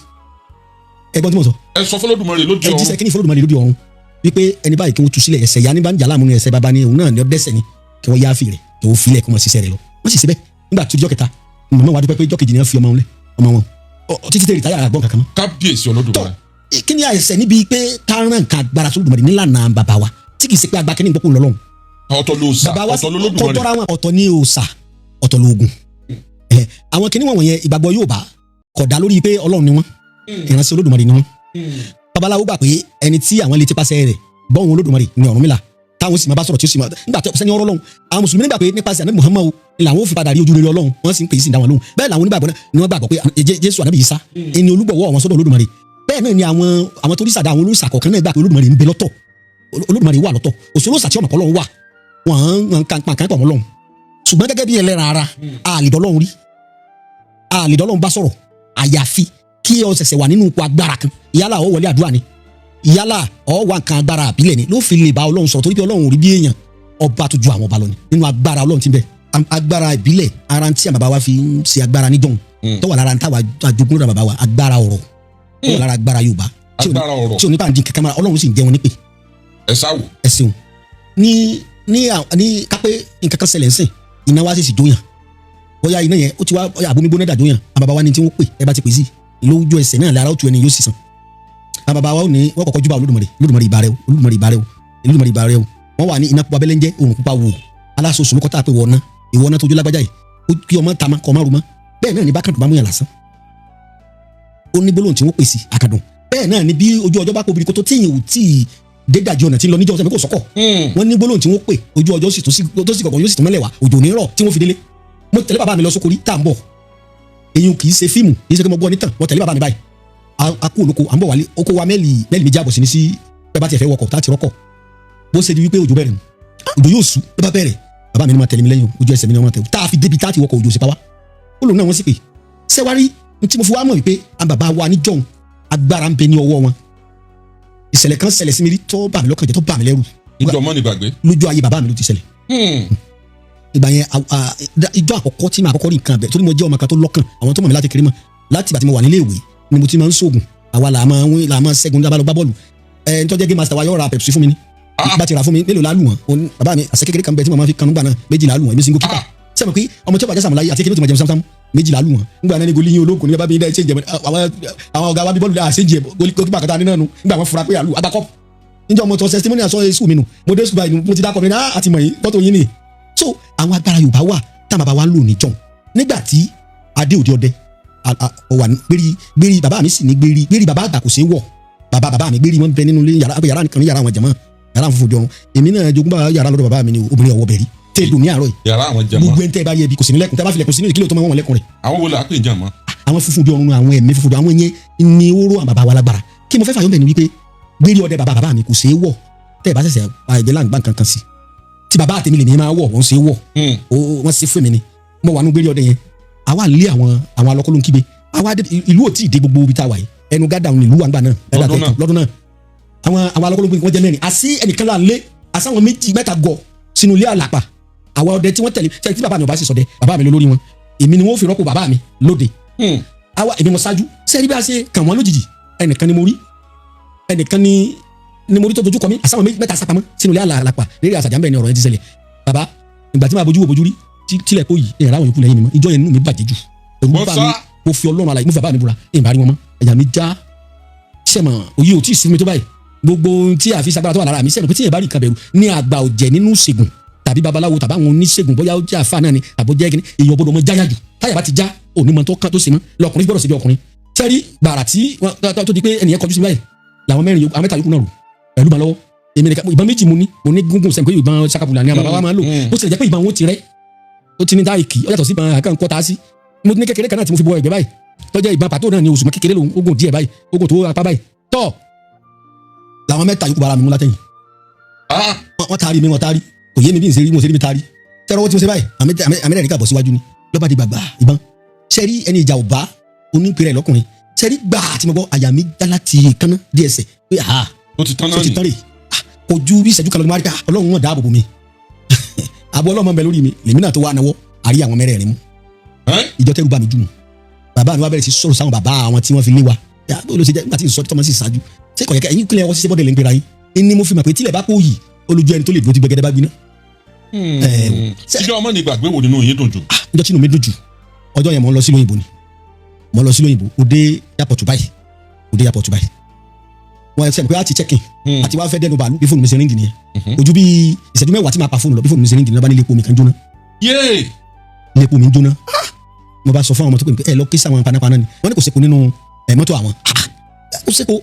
ẹgbọ́n tí mo sọ. ẹ sọ fọlọ́dùmarè lóde ọ̀run ẹ jíṣẹ́ kíní ìfọlùdùmarè lóde ọ̀run wípé ẹni báyìí kí wọ́n tu sílẹ̀ ẹ̀ṣẹ̀ ya ní bá ń jà láàmú ní ẹ̀ṣẹ̀ bàbá ni òun náà ní ọdẹ́sẹ̀ ni kí wọ́n yááfì rẹ̀ kí wọ́n filẹ̀ kí wọ́n ṣiṣẹ́ rẹ̀ lọ wọ́n sì ṣe bẹ́ẹ̀ nígbà tó dijọ́ kẹta màmá wa dúpẹ́ pé jọ́ kejì ni wọ́n fi ọmọ wọn títí tẹ rìtáyà àgbọn kankan mọ́. kábíyèsí Olódùmarè. kí ni àìsàn níbi pé kárán kan agbára sólùdùmarè nílànà bàbá wa tí kì í ṣe pé agbá kínní gbọ́kùn lọ́lọ́run. ọ̀tọ̀ lóòṣà ọ̀tọ̀ lÓlódùmarè. kọ́tọ́ra wọn ọ̀tọ̀ ní òòṣà ọ̀tọ̀ lóògùn. àwọn kínní wọn wọ̀nyẹn ìgbàgbọ́ Yorùbá kò dá lórí pé Ọlọ́run ni wọ́n ìránṣẹ́ Olódùmarè ni wọ́n. babaláwo gbà pé ẹni tí àwọn lè ti pàṣẹ rẹ̀ bọ́ọ̀hún Olódùmarè ni Ọ̀rúnmìlà táwọn sì máa bá sọ̀rọ̀ tí ó sì máa nígbà tó sẹ́ni ọ̀rọ̀ Ọlọ́run àwọn mùsùlùmí nígbà pé nípasẹ̀ ànábì Muhammadu ni làwọn ò fi padà rí ojú rere Ọlọ́run wọ́n sì ń pè é sí ìdáwọn lóhùn bẹ́ẹ̀ làwọn onígbàgbọ́ náà ni wọ́n gbàgbọ́ pé Jésù ànábì Ìsá ẹni olúgbọ̀wọ́ àwọn sọ́dọ̀ Olódùmarè bẹ́ẹ̀ náà ni àwọn tó rí sàdá àwọn olóòṣà kọ̀ọ̀kan náà gbà pé Olódùmarè ń bẹ lọ́tọ̀ Olódùmarè wà lọ́tọ̀ òṣèlú òṣà tí ọmọ Ọlọ́run wà wọ́n kan pọ̀ mọ́ Ọlọ́run ṣùgbọ́n gẹ́gẹ́ bí ẹlẹ́ran ara àlìdọ́lọ́run rí àlìdọ́lọ́run bá sọ̀rọ̀ àyàfi kí ọ ṣẹ̀ṣẹ̀ wà nínú ipò agbára kan yálà ó wọlé àdúrà ni yálà ọ wà nǹkan agbára àbílẹ̀ ni ló fi lè bá Ọlọ́run sọ̀rọ̀ torí pé Ọlọ́run ò rí bí èèyàn ọba tó ju àwọn ọba lọ ni nínú agbára Ọlọ́run ti bẹ agbára ìbílẹ̀ ara tí àwọn bàbá wa fi ń ṣe agbára níjọ́un tó wà lára táwa àjogún lọ́dọ̀ bàbá wa agbára ọ̀rọ̀ tó wà lára agbára Yorùbá tí ò ní pàǹdì kankan mọ́ra Ọlọ́run sì ń jẹ́ wọn nípè. ẹ sáwò. ẹ ṣeun ní kápẹ́ nǹkan kan ṣẹlẹ̀ ń sìn iná wa sì sì jóyàn bóyá iná yẹn ó ti wá àbomi gbóná dà jóyàn àwọn bàbá wa ní tí wọ́n pè ẹ bá ti pè sí lójú ẹsẹ̀ náà lára ó tu ẹni yóò sì sàn àwọn bàbá wa ò ní wọ́n kọ́kọ́ júbà Olódùmarè ìbà rẹ o Olódùmarè ìbà rẹ o Olódùmarè ìbà rẹ o wọ́n wà ní iná pupa bẹ́lẹ́ ń jẹ́ òrùn pupa wò aláṣoṣù ló kọ́ tá a pé wọ̀ ná ìwọ náà tójú lágbájá yìí kí ọmọ ta ma kọ́ ọmọ rú mọ́ bẹ́ẹ̀ náà ní bákàndùn bá mú yàn lásán ó ní gbólóhùn tí wọ́n pè sí àkàdùn bẹ́ẹ̀ náà ní bí ojú ọjọ́ bá kó obìnrin kó tó tíyìn ò tí ì dédàjì ọ̀nà tí ń lọ níjọ́ ọ̀sẹ̀ mi kò sọ́kọ̀ wọ́n ní gbólóhùn tí wọ́n pè ojú ọjọ́ sì tó sì kọ̀kọ̀ yóò sì tún mẹ́lẹ̀ wá òjò ní rọ̀ tí wọ́n fi délé mo tẹ̀lé bàbá mi lọ sóko rí tá à ń bọ̀ eyín kì í ṣe fíìmù kì í ṣe kí mo gbọ́ nítàn mo tẹ̀lé bàbá mi báyìí a kú olóko à ń bọ̀ wálé oko wa mẹ́lì méjì àbọ̀ sí ní sí bẹ́ẹ̀ bá tiẹ̀ fẹ́ wọkọ̀ tá a ti rọ́kọ̀ bó ṣe di wípé òjò bẹ̀rẹ̀ òjò yóò sú bẹ́ẹ̀ bá bẹ̀rẹ̀ bàbá mi ni ma tẹ̀lé mi lẹ́yìn ojú ẹsẹ̀ mi ni wọ́n tẹ̀ tá a fi débi tá a ti wọkọ̀ òjò sí pa wá ó lòun náà wọ́n sì pè sẹ́wárí tí mo fi wá mọ̀ wípé àwọn bàbá wa níjọ́un agbára ń bẹ ní ọwọ́ wọn ìṣẹ̀lẹ̀ kan ṣẹlẹ̀ sí mi rí tó bà mí lọ́kàn jẹ́ tó bà mí lẹ́rù. níjọ́ mọ́ ni gbàgbé. lójú ayé bàbá mi ló ti ṣẹlẹ̀. ìgbà yẹn ìjọ àkọ́kọ́ tí màá kọ́kọ́ rí nǹkan bẹ̀ torí mo jẹ́ ọmọ kan tó lọ́kàn àwọn tó mọ̀ mí láti kéré mọ̀ láti ìgbà tí mo wà nílé ìwé ni mo ti máa ń ṣoògùn àwa là máa ṣẹ́gun dábàá lọ gbá bọ́ọ̀lù ẹni tó jẹ́ game master wa yóò ra Pepsi fún mi ni bá ti ra fún mi mélòó la lù wọ́n bàbá mi àṣẹ kékeré kan bẹ tí mo máa fi kanú gbà náà méjìlá lù wọ́n èmi single keeper sẹ́mi pé ọmọ tí ó bàjẹ́ sàmúláyé àti kékeré tó máa jẹun sámúsámú méjìlá lù wọ́n nígbà náà ní goli yín ológun ní bàbá mi dá ẹ̀ṣẹ̀ jẹ àwọn ọ̀gá wa bí bọ́ọ̀lù àṣẹ jẹ goli kókí bàkàtà nínú ẹnu nígbà wọn fura pé àlù agbákọ́ níjọ́ ọmọ tó testimony àṣọ èṣù mi nù mo dé ṣùgbọ́n mo ti dákọ̀ mi náà àti mọ̀ yín bọ́tò yín ni so àwọn agbára Yorùbá wà tá bàbá wa ń lò níjọ́ nígbà tí adé òde ọdẹ ọwà gbérí bàbá mi sì ní gbérí bàbá àgbà kò sí wọ̀ bàbá mi gbérí wọn bẹ nínú ilé yàrá nìkan ní yàrá àwọn jẹ̀mọ́ yàrá àwọn fòfò jọrun èmi náà jogún bá yàrá lọ́dọ̀ bàbá mi ni obìnrin ọwọ́ bẹ̀rí tẹ́ dùn ní àárọ̀ yìí yàrá àwọn jẹ̀mọ́ gbogbo ẹni tẹ́ bá yẹ bí kò sí nílẹ̀kùn tẹ́ bá filẹ̀kùn sí nílẹ̀ kí ló tó máa wọ́n lẹ́kùn rẹ̀. àwọn wo la á pè jẹ̀mọ́. àwọn funfun jọrun àwọn ẹ̀mí funfun àwọn yẹn ni oró àwọn bàbá wa lágbára kí mo fẹ́ fàyọ́ bẹ̀ ni wípé gbérí ọdẹ bàbá mi kò sí wọ̀ tẹ́ bá ṣẹ̀ṣẹ̀ àìjẹ́ láǹgbà kankan sí tí bàbá àtẹ̀mí lè ní máa wọ̀ wọ́n ṣe wọ̀ wọ́n ṣe fún mi ni mo wà nú gbérí ọdẹ yẹn àwa lé àwọn alọ́kọ́ ló ń kígbe àwa ìlú ò tí ì dé gbogbo ibi tá a wà yìí ẹnu gádà òun ìlú wa ń gbà náà lọ́dún náà àwọn alọ́kọ́ ló ń kígbe wọ́n jẹ́ mẹ́rin àti ẹnìkan là ń lé àsáwọn méjì mẹ́ta gọ̀ sínú ilé àlàpà àwọn ọdẹ tí wọ́n tẹ̀lé tí bàbá mi ò bá sì ṣọdẹ bàbá mi lórí wọn èmi ni wọ́n fi rọ́pò bàbá mi lóde àwa èmi mo ṣáájú sẹ́ni bí a ṣe kàn wọ́n lójijì ẹnìkan ni mo rí tó dojú kọ mí àsáwọn mẹ́ta sápamọ́ sínú ilé àlàpà lérí àṣàjà ń bẹ̀ ni ọ̀rọ̀ yẹn ti ṣẹlẹ̀ bàbá ìgbà tí màá bójú wo bójú rí tílẹ̀ kó yìí ìrìn àwọn yòókù lẹ́yìn mi mọ́ ìjọ yẹn nínú mi bàjẹ́ jù òru bá mi mo fi Ọlọ́run àlàyé mo fi bàbá mi búra ìyìn bá rí wọn mọ́ ẹ̀yà mi já sẹ́mọ̀ òye ò tí ì sí mi tó báyìí gbogbo tí a fi sagbára tó wà lára mi sẹ́mọ̀ pé tí yẹn bá rí nǹkan bẹ̀rù ní àgbà ọ̀jẹ̀ nínú ṣègùn tàbí babaláwo tàbí àwọn oníṣègùn bóyá ó jẹ́ àfa náà ni àbójẹ́ kìíní èèyàn gbọdọ̀ mọ jáyà jù táyà bá ti já òní mọ tó kán tó ṣe mọ́ lọkùnrin gbọdọ̀ ṣe bí ọkùnrin sẹ́rí gbàrà tí tó di pé ẹnìyẹn kọjú sí báyìí làwọn mẹ́rin àwọn mẹ́ta yòókù náà rò pẹ̀lú ìbọn lọ́wọ́ èmi nìkan ìbọn méjì mo ní gúngún sẹ́mi pé ìbọn sakabula ni àbàbá wa máa ń lò ó sì lè jẹ́ pé ìbọn wọn ti rẹ́ ó ti ní dáìkì ó yàtọ̀ sí ìbọn àkànkọ́ tá a sí mo ní kékeré kan náà tí mo fi bọ ẹ̀gbẹ́ báyìí tọ́jẹ́ ìbọn pàtó náà ni oṣù mọ́ kékeré lòun ogun díẹ̀ báyìí ogun tó apá báyìí tọ́ làwọn mẹ́ta yòókù bára mi mú látẹ̀yìn wọ́n taari mi wọ́n taari kò yé mi bí n ṣe rí mo ṣe rí mi taari tẹ́rọ tí mo ṣe báyìí àmì ká bọ̀ síwájú ni lọ́ba di gbàgbà ìbọn sẹ́rí ẹni ìjà ò bá onípẹ̀rẹ̀ lọ́kùnrin sẹ́rí gbà tí mo gbọ́ àyà mi dá láti kánná díẹ̀ sẹ̀ pé ó ti tán náà ni rè kò ju bí ìṣẹ́jú kan lọ́dún máa rí ká ọlọ́run wọn dáàbò bò mí àbọ̀ ọlọ́run bẹ lórí mi lèmi náà tó wà náwó àrí àwọn mẹ́rẹ̀ẹ̀rin mú ìjọ tẹ́rù bá mi jù mọ́ bàbá mi wá bẹ̀rẹ̀ sí sọ̀rọ̀ sáwọn bàbá àwọn tí wọ́n fi lé wa bó ló ṣe jẹ́ nígbà tí ìsọ̀tí tọ́mọ sí ṣáájú ṣé kò yẹ ká ẹ̀yin kílẹ̀ wọ́n ṣiṣẹ́ bọ́dẹ̀ lè ń pera yín ni mo fi mọ̀ pé tílẹ̀ bá kó yìí olójú ẹni tó lè dúró ti gbẹgẹdẹ bá gbiná. ìjọ ọmọ ní ìgbàgbé wo nínú yín dùn jù. ìjọ tí inú mi dùn jù ọjọ́ yẹn mo lọ sí lóyìnbó ni mo lọ sí lóyìnbó òde airport báyìí wọ́n ẹ sẹ́ni pé a ti check in àti wá fẹ́ dẹnu bàálù bí fóònù mi ṣe ríngì nìyẹn ojú bí ìṣẹ́jú mẹ́wàá tí màá pa fóònù lọ bí fóònù mi ṣe ríngì nìyẹn bá ní ilé epo mi kan jóná. ilé epo mi ń jóná mo bá sọ fún àwọn ọmọ tó pè mí ẹ lọ kí sáwọn panápaná ni wọ́n ní kò sẹ́kù nínú mọ́tò àwọn kò sẹ́kù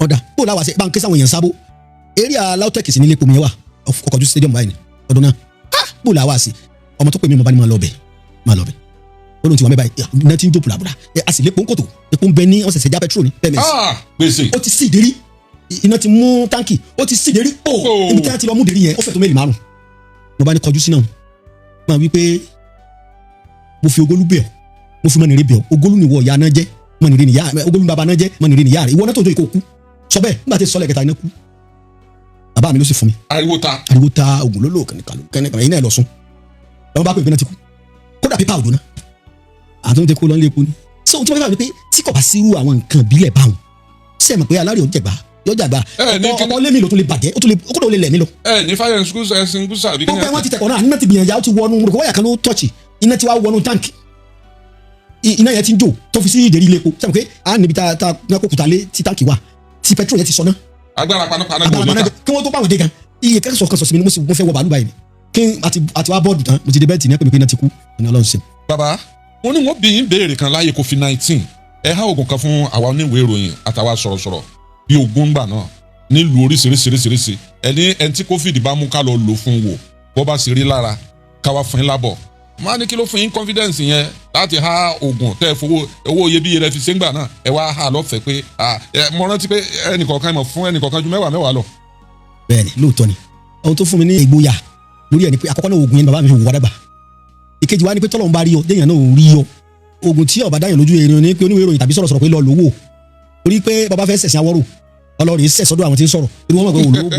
ọ̀dà bó làwọn àṣẹ bá ń ké sáwọn èèyàn sábó area lautech sí ní ilé epo mi yẹn wà ọkọ̀ ojú stadium báyìí ni ọdún náà bó làwọn àṣẹ ọmọ tó pè mí mo bá ní máa lọ bẹ̀ ó lóun ti wà mẹ́ba iná tí ń jó bùlàbùlà a sì lépo ń kòtò epo ń bẹ ní ọ̀sẹ̀sẹ̀ já petrol ní pms ó ti sí ìdérí iná ti mú táǹkì ó ti sí ìdérí pò ibi tí wọ́n ti lọ mú ìdérí yẹn ó fẹ́ tó mẹ́lì márùn mo bá ní kọjú sí náà máa wí pé mo fi ogólú bẹ̀ ọ́ mo fi mọ́nìrè bẹ̀ ọ́ ogólú ni ìwọ ìyá náà jẹ́ mọ́nìrè ni ìyá ogólú ni bàbá náà jẹ́ mọ́nìrè ni ìyá rẹ̀ ìwọ náà tó jọ ìkó kú sọ bẹ́ẹ̀ nígbà tí sọlẹ̀ kẹta iná kú bàbá mi ló sì fún mi. ariwo ta oògùn ló lò kẹ́nìkan yìí náà lọ sún lọ́wọ́ bá pè mí náà ti kú kódà pípa òdò náà àtúntò kó lọ nílé epo ni. so tí wọ́n fẹ́ wà ní pé tí kò bá sírú àwọn nǹkan ìbílẹ̀ báwọn ṣe é mọ̀ pé alárè ò jẹ̀gbá ọkọ̀ lémi ló tún lè bàjẹ́ ó kó lè lẹ̀ mí lọ. ní fire extinguisher àbí gbogbo wọn ti tẹ̀kọ̀ náà iná ti gbìyànjú ó ti wọnú rògbò wáyà kan ló tọ́ọ̀chì iná ti wá wọnú táǹkì iná yẹn ti ń jò tó fi sí ìdérí ilé epo sẹ́mi pé a níbi tá a kó kùtà lé tí táǹkì wà tí petrol yẹn ti sọ náà. agbára panápaná kò ní ká kí wọ́n tó pàwọn dé gan iye kẹ́kẹ́ kan sọ sí mi ni mo fẹ́ wọ bàálù báyìí kí àti wá bọ́ọ̀dù tán mo ti dé bẹ́ẹ̀tì ní ẹ̀pẹ́ mi pé iná ti kú ní Ọlọ́run ṣe. bàbá mo ní wọ́n bí yín béèrè kan láyé COVID-19 ẹ há oògùn kan fún àwa oníwèé ìròyìn àtàwa sọ̀rọ̀sọ̀rọ̀ bí ogun gbà náà nílùú oríṣiríṣiríṣiríṣi ẹni tí COVID bá mú ká lọ lò fún wò bó bá sì rí lára káwa fún yín lábọ̀ máa ní kí ló fún yín confidence yẹn láti há oògùn tẹ́ ẹ fowó owó iyebíye rẹ fi ṣe ń gbà náà ẹ wá há lọ́fẹ̀ẹ́ pé mo rántí pé ẹnìkọ̀ọ̀kan mọ̀ fún ẹnìkọ̀ọ̀kan ju mẹ́wàá lọ. bẹ́ẹ̀ni lóòótọ́ ni ohun tó fún mi ní ìgboyà lórí ẹni pé àkọ́kọ́ náà oògùn yẹn bàbá mi fi wò wá dàgbà ìkejì wa ni pé tọ́lọ́run bá rí ọ déèyàn náà ò rí ọ oògùn tí ọba dáyàn lójú èèyàn ní pé oníwèé ìròyìn tàbí sọ̀rọ̀sọ̀rọ̀ pé lọ lówó torí pé bàbá fẹ́ sẹ̀sìn awọ́rò ọlọ́rin sẹ̀ sọ́dọ̀ àwọn tí ń sọ̀rọ̀ irú wọn mọ̀ pé wò lóògùn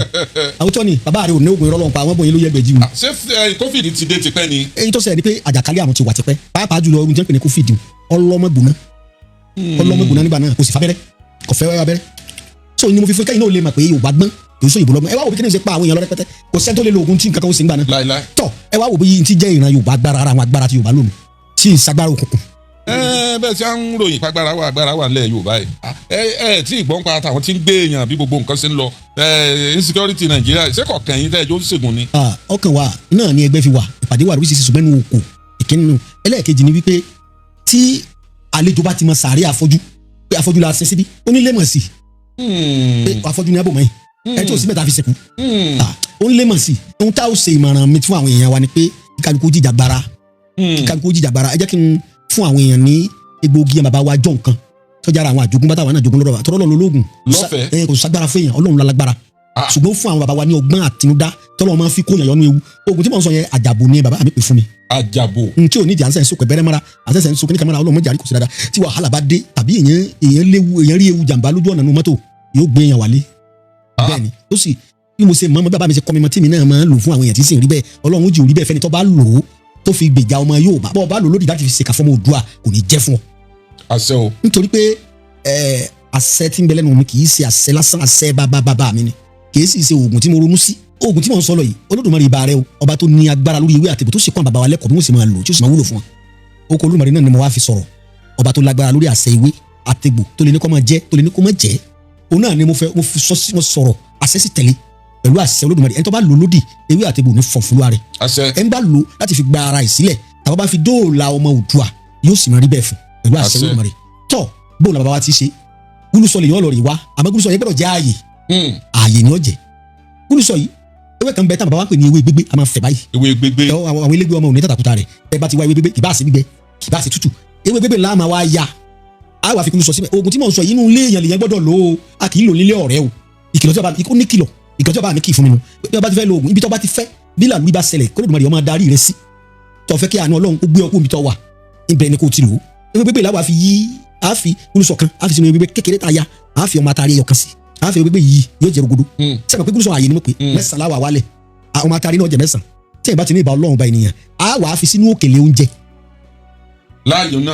àwọn tó ní bàbá rẹ̀ ò ní oògùn ìrọ́lọ́run pa àwọn bóyin ló yẹ gbẹ̀jì wọn. ṣé COVID ti dé tipẹ́ ni. èyí tó ṣẹlẹ̀ ni pé àjàkálẹ̀ àrùn ti wà tipẹ́ pàápàá jùlọ ohun tí wọ́n pè ní COVID ọlọ́mọgbùná nígbà náà kò sì fábẹ́rẹ́ kò fẹ́ abẹ́rẹ́ so ni mo fi fún kẹ́yìn náà lè mọ̀ pé Yorùbá gbọ́n kì í sọ ìbò lọ́gbọ́n ẹ wá wò bí kíni ṣe pa àwọn èèyàn lọ rẹpẹtẹ kò sẹ́ni tó lè lo oògùn tí nǹkan kan ó sì ń gbà náà. láìláì. tọ́ ẹ wá wò bí ti jẹ́ ìran Yorùbá agbára ara àwọn agbára ti Yorùbá lónìí tí ìsagbára òkùnkùn. bẹ́ẹ̀ tí a ń ròyìn pàgbára wà nílẹ̀ Yorùbá yìí tí ìgbọ́n pa àtàwọn tí ń gbé èèyàn bí gbogbo nǹkan ṣe ń lọ insecurity Nàìjíríà ṣé kò kẹ́yìn tẹ́ ẹjọ́ ń ṣègùn ni. ọkàn wa náà ni ẹgbẹ́ fi wà ìpàdé wà lórí ṣíṣe mẹ́nu òkò ìkíni ẹlẹ́ẹ̀kejì ni wípé tí àlejò bá ti mọ sàárè àfọ́jú pé àfọ́jú la ṣe síbí ó ní lẹ́mọ̀ sí pé àfọ́jú ní abòmọ́ yìí ẹ tí ò sí mẹ́ta fi sẹ̀kú ó ń lẹ́mọ̀ sí ohun tá ò ṣe ìmọ̀ràn mi fún àwọn èèyàn wa ni pé kíkálukú jìjàgbara ẹ jẹ́ kí n fún àwọn èèyàn ní egbòogi bàbá wa jọ nǹkan tọ́jà ara àwọn àjogún bàtà wà náà jogún lọ́dọ̀ wa tọ́lọ́ lọ́lọ́gùn lọ́fẹ̀ẹ́ kò sagbára fún èèyàn Ọlọ́run lálágbára ṣùgbọ́n fún àwọn bàbá wa ní ọgbọ́n àtinúdá tọ́lọ́ máa fi kóyàn yọnu ewu oògùn tí mò ń sọ yẹn àjàbò ni bàbá mi pè fún mi. àjàbò. tí ò ní ìdí ànsẹ̀ nsọ̀kọ̀ ẹ̀bẹ̀rẹ̀ mara ànsẹ̀ nsọ̀kọ̀ ní kamara Ọlọ́run jàrí kò sí dáadáa tí wàhálà bá dé tàbí èèyàn rí ewu jàǹbá lójú ọ̀nà nínú mọ́tò yóò gbé èèyàn wálé. bẹ́ẹ̀ni ó sì bí mo ṣe mọ̀ bàbá mi ṣe kọ́ mi mọ́ tí mi náà máa ń lò fún àwọn èèyàn tí sì ń rí bẹ́ẹ̀ Ọlọ́run jù rí bẹ́ẹ̀ fẹ́ni tó bá lò ó tó fi gbèjà ọmọ Yorùbá bọ́ bá lò lódì láti fi ṣèkà fọmọ Oòduà kò ní jẹ́ fún ọ. àṣẹ o. nítorí pé àṣẹ tí ń bẹ lẹ́nu mi kì í ṣe àṣẹ lásán àṣẹ bàbá mi ni kì í sì ṣe oògùn tí mo ronú sí oògùn tí mò ń sọ lọ yìí Olódùmarè ìbà rẹ o ọba tó ní agbára lórí ewé àtẹ̀bù tó sì kọ́ bàbá wa lẹ́kọ̀ọ́ bí wọ́n sì máa lò tí ó sì máa wúlò fún wọn. Oko Olódùmarè náà ni mo wá fi sọ̀rọ̀ ọba tó lágbára lórí àṣẹ ewé àtẹ̀bù tó lè ní kó máa jẹ́ tó lè ní kó máa jẹ́ òun náà ni mo fi sọ̀rọ̀ àṣẹ sì tẹ̀lé pẹ̀lú àṣẹ Olódùmarè ẹni tó bá lò lódì ewé àtẹ̀bù ní fọ̀fúnlúwa rẹ̀ ẹni bá lò láti fi gba ara ìsílẹ̀ tàbá bá fi dóòlà ọmọ Oòduà yóò sì máa rí bẹ́ẹ̀ fún pẹ̀lú àṣẹ Olódùmarè tọ́ bó la bàbá wa ti ṣe gúlùsọ lè yàn lọ rí wa àmọ́ gúlùsọ yẹn gbọ́dọ̀ jẹ́ ààyè ni ó jẹ́ gúlùsọ yìí ewé kan bẹ tá bàbá wa pè ní ewé gbégbé a máa fẹ̀ báyìí ewé gbégbé àwọn elégbé ọmọ òní tàtàkùtà rẹ̀ ẹ bá ti wá ewé gbégbé kì bá ṣe gbígbẹ kì bá ṣe tútù ewé gbégbé ńlá máa wá ya a wà fi gúlùsọ síbẹ̀ oògùn tí mò ń sọ yìí inú ilé èèyàn lèyàn gbọ́dọ̀ lò ó a kì í lò nílé ọ̀rẹ́ o ìkìlọ̀ tí ọba mi kì í fún mi nu bí ọba ti fẹ́ lo oògùn ibi tó bá ti fẹ́ bí làlúrí bá ṣẹlẹ̀ kó Olódùmarè ọmọ darí rẹ sí tó fẹ́ kí àánú Ọlọ́run kó gbé ọkọ mi tó wà ibẹ̀ ni kò ti lò ó ewé gbégbé làwọn àfi yí a fi gúlùsọ kan a fi sínú ewé gbégbé kékeré tá a ya a fi ọmọ atari ẹyọ kan sí a fi ewé gbégbé yìí yóò jẹ rogodo sẹ́mi pé gúlùsọ àyè ni mo pè mẹ́sàn-án láwà wálẹ̀ ọmọ atari náà jẹ mẹ́sàn-án tí ẹ̀ bá ti ní ìbá Ọlọ́run bá ènìyàn a wà á fi sínú òkèlè oúnjẹ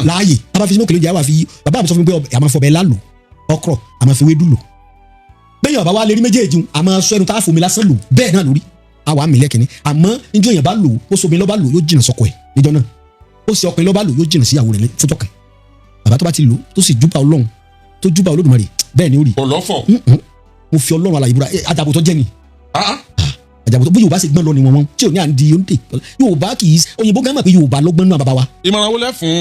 láàyè a bá fi sínú òkèlè oúnjẹ a wà fi bàbá mi sọ fún mi pé a máa fọbẹ̀ lálò ọkọ̀ a máa fi wédú lò bẹ́ẹ̀ yàn bá wá lè rí méjèèjì a máa sọ ẹnu tá a fòmi lásán lò bẹ́ẹ̀ náà lórí a wà á mílẹ̀ kìíní àmọ́ níjọ́ èèyàn bá lò ó somi lọ́ bá lò yóò jìnnà sọ́kọ ẹ̀ níjọ́ náà ó sì ọkùnrin lọ́ bá lò yóò jìnnà síyàwó rẹ̀ fójọ́ kan bàbá tó bá ti lò tó sì júbà Ọlọ́run tó júbà Olódùmarè bẹ́ẹ̀ ni ó rí ọlọ́fọ̀ mo fi Ọlọ́run alàyè búra àjàbò tó jẹ́ ni àjàbò tó bí Yorùbá ṣe gbọ́n lọ ni wọ́n tí ò ní à ń di oúnjẹ Yorùbá kì í òyìnbó gán mọ̀ pé Yorùbá lọ́gbọ́n náà bàbá wa. ìmọ̀ràn wo lẹ fún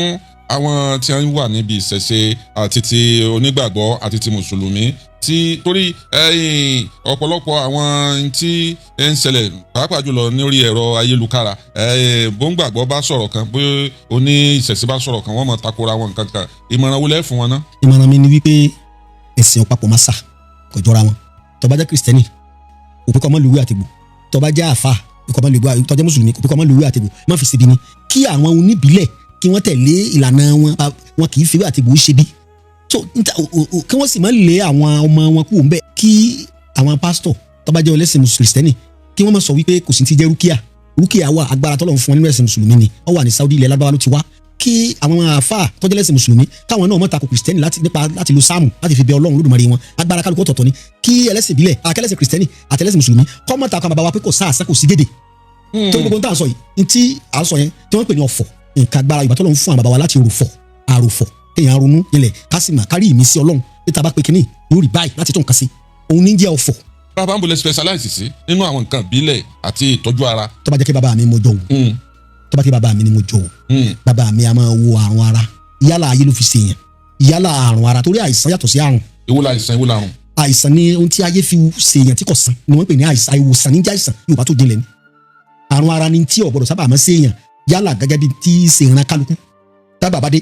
àwọn tí wọ́n wà níbi ìṣẹ̀ṣe àti ti onígbàgbọ́ àti ti mùsùlùmí tí torí ọ̀pọ̀lọpọ̀ àwọn tí ń ṣẹlẹ̀ pàápàá jùlọ lórí ẹ̀rọ ayélujára bóńgbàgbọ́ bá sọ̀rọ̀ kan bó oní ìṣẹ̀ṣe bá sọ̀rọ̀ kan wọ́n mọ̀ takora wọn kankan ìmọ̀ràn wo lẹ fún wọn náà. ìmọ̀ràn mi ni wípé ẹ̀sìn ọ̀pápọ̀ máa sà kò jọra wọn tó bá jẹ́ Kristẹni òpin kọ́ mọ́ lùwé àtẹ̀gbò tó bá jẹ́ àfà òpin kọ́ mọ́ lùwé tó jẹ́ mùsùlùmí òpin kọ́ mọ́ lùwé àtẹ̀gbò má fi ṣèbí ni kí àwọn oníbílẹ̀ kí wọ́n tẹ̀lé ìlànà wọn kì í fi wé àtẹ̀gbò ṣe bí so kí wọ́n sì máa lé àwọn ọmọ wọn kúrò ńbẹ̀ kí àwọn pásítọ̀ tó bá jẹ́ ẹlẹ́sìn Kristẹni kí wọ́n máa sọ wípé kò sí ti jẹ́ rúkìá wà agbára tọ́lọ́run fún wọn nínú ẹ̀sìn mùsùlùmí ni ó wà ní Saudi ilẹ̀ Lárúbáwá ló ti wá kí àwọn àfà tó jẹ́ ẹlẹ́sìn mùsùlùmí káwọn náà má tako Kristẹni láti lo sáàmù láti fi bẹ Ọlọ́run Olódùmarè wọn agbára kálukú ọ̀tọ̀ọ̀tọ̀ ni kí ẹlẹ́sìn ìbílẹ̀ akẹ́lẹ́sìn Kristẹni àtẹlẹ́sìn mùsùlùmí kọ́ mọ́ tako bàbá wa pé kò sáàsán kò sí gèdè tó gbogbo tá à ń sọ yìí tí à ń sọ yẹn tí wọ́n pè ní ọ̀fọ̀ nǹkan agbára ìgbà tọ́lọ́run fún àwọn bàbá wa láti àròfọ̀ kéèyàn ronú ilẹ̀ kásìmà kárí ìmísí Ọlọ́run pé tá a bá pe kínní yóò rí báyìí láti tó nǹkan sí òun ní jẹ́ ọ̀fọ̀. bàbá ń bolẹ̀ specialize sí nínú àwọn nǹkan ìbílẹ̀ àti ìtọ́jú ara. tó bá jẹ́ kí bàbá mi mo jọ wò tó bá jẹ́ bàbá mi ni mo jọ wò bàbá mi a máa wo àrùn ara yálà ayé ló fi ṣèyàn yálà àrùn ara torí àìsàn yàtọ̀ sí àrùn. èwo la àìsàn èwo la àrùn. àìsàn ni ohun tí ayé fi ṣèyàn tí kò sàn ni wọ́n pè ní àìsàn ìwòsàn ní jẹ́ àìsàn Yorùbá tó jinlẹ̀ ni àrùn ara ni tí ọ̀gbọ́dọ̀ sábà máa ṣèyàn yálà gẹ́gẹ́ bí tí ṣèyàn kálukú tábà bá dé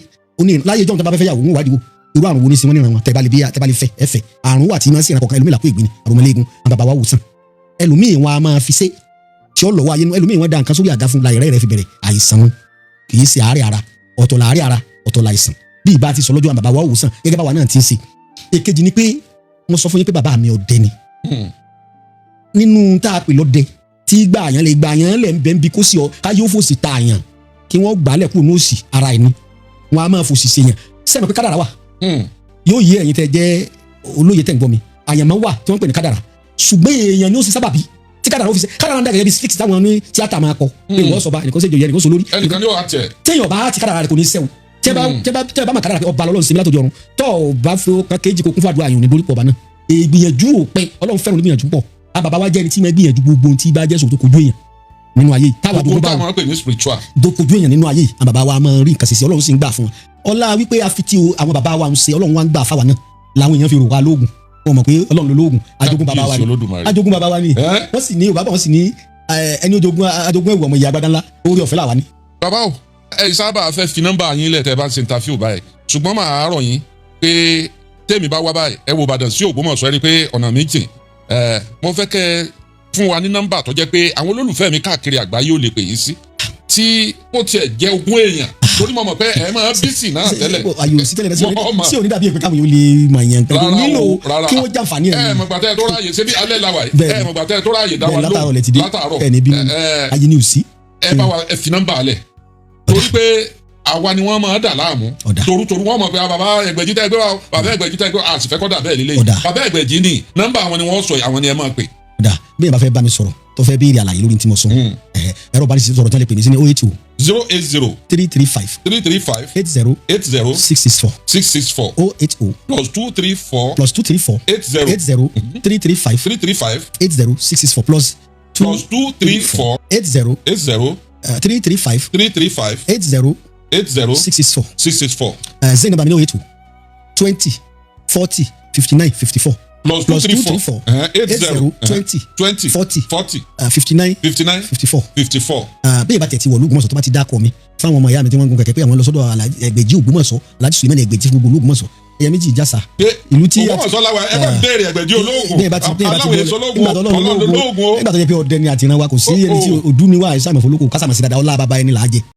láyé ìjọ́ nígbà bá fẹ́ yàwó ń wádìí wo irú àrùn wo ni sí wọn níran wọn tẹ́ bá lè fẹ́ ẹ̀fẹ̀ àrùn wà tí máa ń ṣèyàn kọ̀ọ̀kan ẹlòmíì làkó ìgbín ni àrùnmọ́lẹ́gùn àwọn bàbá wa wò sàn ẹlòmíì wọn a máa fi ṣe tí ó lọ́wọ́ ayé nu ẹlòmíì wọn da nǹkan sórí àga fún láyé rẹ̀ fi bẹ̀rẹ̀ àìsàn wọn kì í ṣe àárẹ̀ ara ọ̀tọ̀ làárẹ̀ ara ọ̀tọ̀ làìsàn bí ìbá ti sọ lọ́jọ́ àwọn bàbá wa wò sàn gẹ́gẹ́ báwa náà ti ń ṣe èkejì ni pé wọ́n sọ fún yín pé bàbá mi ọdẹ ni nínú tá a pè lọ́dẹ tí gbàyàn lẹ̀ ń bẹ́ ń bi kó sí ọ káyọ̀ fòsì ta àyàn kí wọ́n gbálẹ̀ kúrò ní òsì ara ẹni wọn a máa fòsì ṣe yàn sẹ́mi pé kádàrá wà yóò yé ẹ̀yin tẹ́ jẹ́ olóye tẹ́ ń gbọ́ mi àyànmọ́ wà tí wọ́n pè ní kádàrá ṣùgbọ́n èèyàn ni ó sì sábàbí tí kádàrá ó fi ṣe kádàrá ń dà gẹ́gẹ́ bí six táwọn ní tíátà máa kọ pé wọ́n sọ bá ẹnìkan ṣèjọ yẹ ẹnìkan sọ lórí ẹnìkan ni ó wà tẹ̀. téèyàn bá ti kádàrá rẹ kò ní sẹ́wọ̀n tẹ́ bá máa kádàrá pé ọba lọ́lọ́run sinmi látòdì ọ̀run tọ́ ọ bá fi ó kéjì kó kún fún àdúrà yòó ní borí pọ̀ bá náà ìgbìyànjú òpin Ọlọ́run fẹ́ràn onígbìyànjú pọ̀ àbàbá wa jẹ́ ẹni tí máa gbìyànjú gbogbo ohun tí bá jẹ́ sòkòtò kojú èèyàn nínú ayé táwa gbogbo táwọn máa ń pè ní spiritual. dokojú èèyàn nínú ayé àwọn bàbá wa máa rí nǹkan ṣe Ọlọ́run sì ń gbà fún wọn ọlá wípé àfitì àwọn bàbá wa ń ṣe Ọlọ́run wa ń gbà fáwa náà làwọn èèyàn fi rò wá lóògùn wọn mọ̀ pé Ọlọ́run ló lóògùn ajogún bàbá wa ni ajogún bàbá wa ni wọ́n sì ní Yorùbá bọ̀ wọ́n sì ní ẹni ajogún ẹ̀wù ọmọ ìyá agbádánlá orí ọ̀fẹ́ làwa ni. bàbá o ẹ sábà fẹ́ fi nọ́mbà yín lẹ̀ tẹ́ bá ń ṣe interview báyìí ṣùgbọ́n màá rọ̀ yín pé tèmi bá wá báyìí ẹ wo Ìbàdàn sí Ògbómọ̀ṣọ́ ẹ rí pé ọ̀nà méjì mo fẹ́ kẹ́ fún wa ní nọ́mbà tó jẹ́ pé àwọn olólùfẹ́ mi káàkiri àgbáyé ò lè pè yín sí tí ó tiẹ̀ jẹ́ ogún èèyàn torí mo mọ̀ pé ẹ máa bísí náà tẹ́lẹ̀. ayò sí tẹ́lẹ̀ sí òní dàbí èpè káwọn yóò lè mọ̀ yẹn kan nílò kí wọ́n jàǹfààní ẹ̀. ẹ mọ̀gbà tẹ́ ẹ tó ráàyè ṣé bí alẹ́ la wà yìí ẹ mọ̀gbà tẹ́ ẹ tó ráàyè dá wa lóhùn látàárọ̀ ẹ̀ níbí ayé ni ò sí. ẹ bá wa ẹ fi nọ́mbà alẹ̀ torí pé àwa ni wọ́n máa dà láàmú toru wọ́n mọ̀ pé bàbá Ẹgbẹ̀jì tẹ́ gbé wa bàbá Ẹgbẹ̀jì tẹ́ gbé wa àti fẹ́ kọ́ dà bẹ́ẹ̀ lílé yìí bàbá Ẹgbẹ̀jì ni nọ́mbà àwọn ni wọ́n sọ àwọn ni ẹ máa pè. ọ̀dà bí ẹ bá fẹ́ bá mi sọ̀rọ̀ tó fẹ́ béèrè àlàyé lórí tí mo sọ ẹ̀rọ bá ní sọ̀rọ̀ tó lè pè mí sí ní 080 080 335 335 80 80 664 664 080 +234 +234 80 335 335 80 664 +234 80 80 335 335 80 80 664 664 Zain number mi ní 080 20 40 59 54 +234 80 20 20 40 40 59 59 54. 54. Bí ìbá tẹ̀ ti wọ̀ l'Ògbómọ̀ṣọ́ tó bá ti dákọ̀ mi fáwọn ọmọ ìyá mi tí wọ́n ń gun kẹ̀kẹ́ pé àwọn lọ sọ́dọ̀ Ẹgbẹ̀jì Ògbómọ̀ṣọ́ Alhaji Suleiman Ẹgbẹ̀jì fún gbogbo l'Ògbómọ̀ṣọ́ ẹ̀yẹ méjì ìjàsà. ìlú tí Ògbómọ̀ṣọ́ láwa ẹ bá béèrè Ẹgbẹ̀jì olóògùn aláwọ̀ èso olóògùn nígbà tó yẹ pé ọdẹ ni àtìrán wa kò sí ẹni tí odú ni wa àìsàn àmọ̀fọ́ olóko kásàmọ̀sí dáadáa ọlá bàbá ẹni là á jẹ.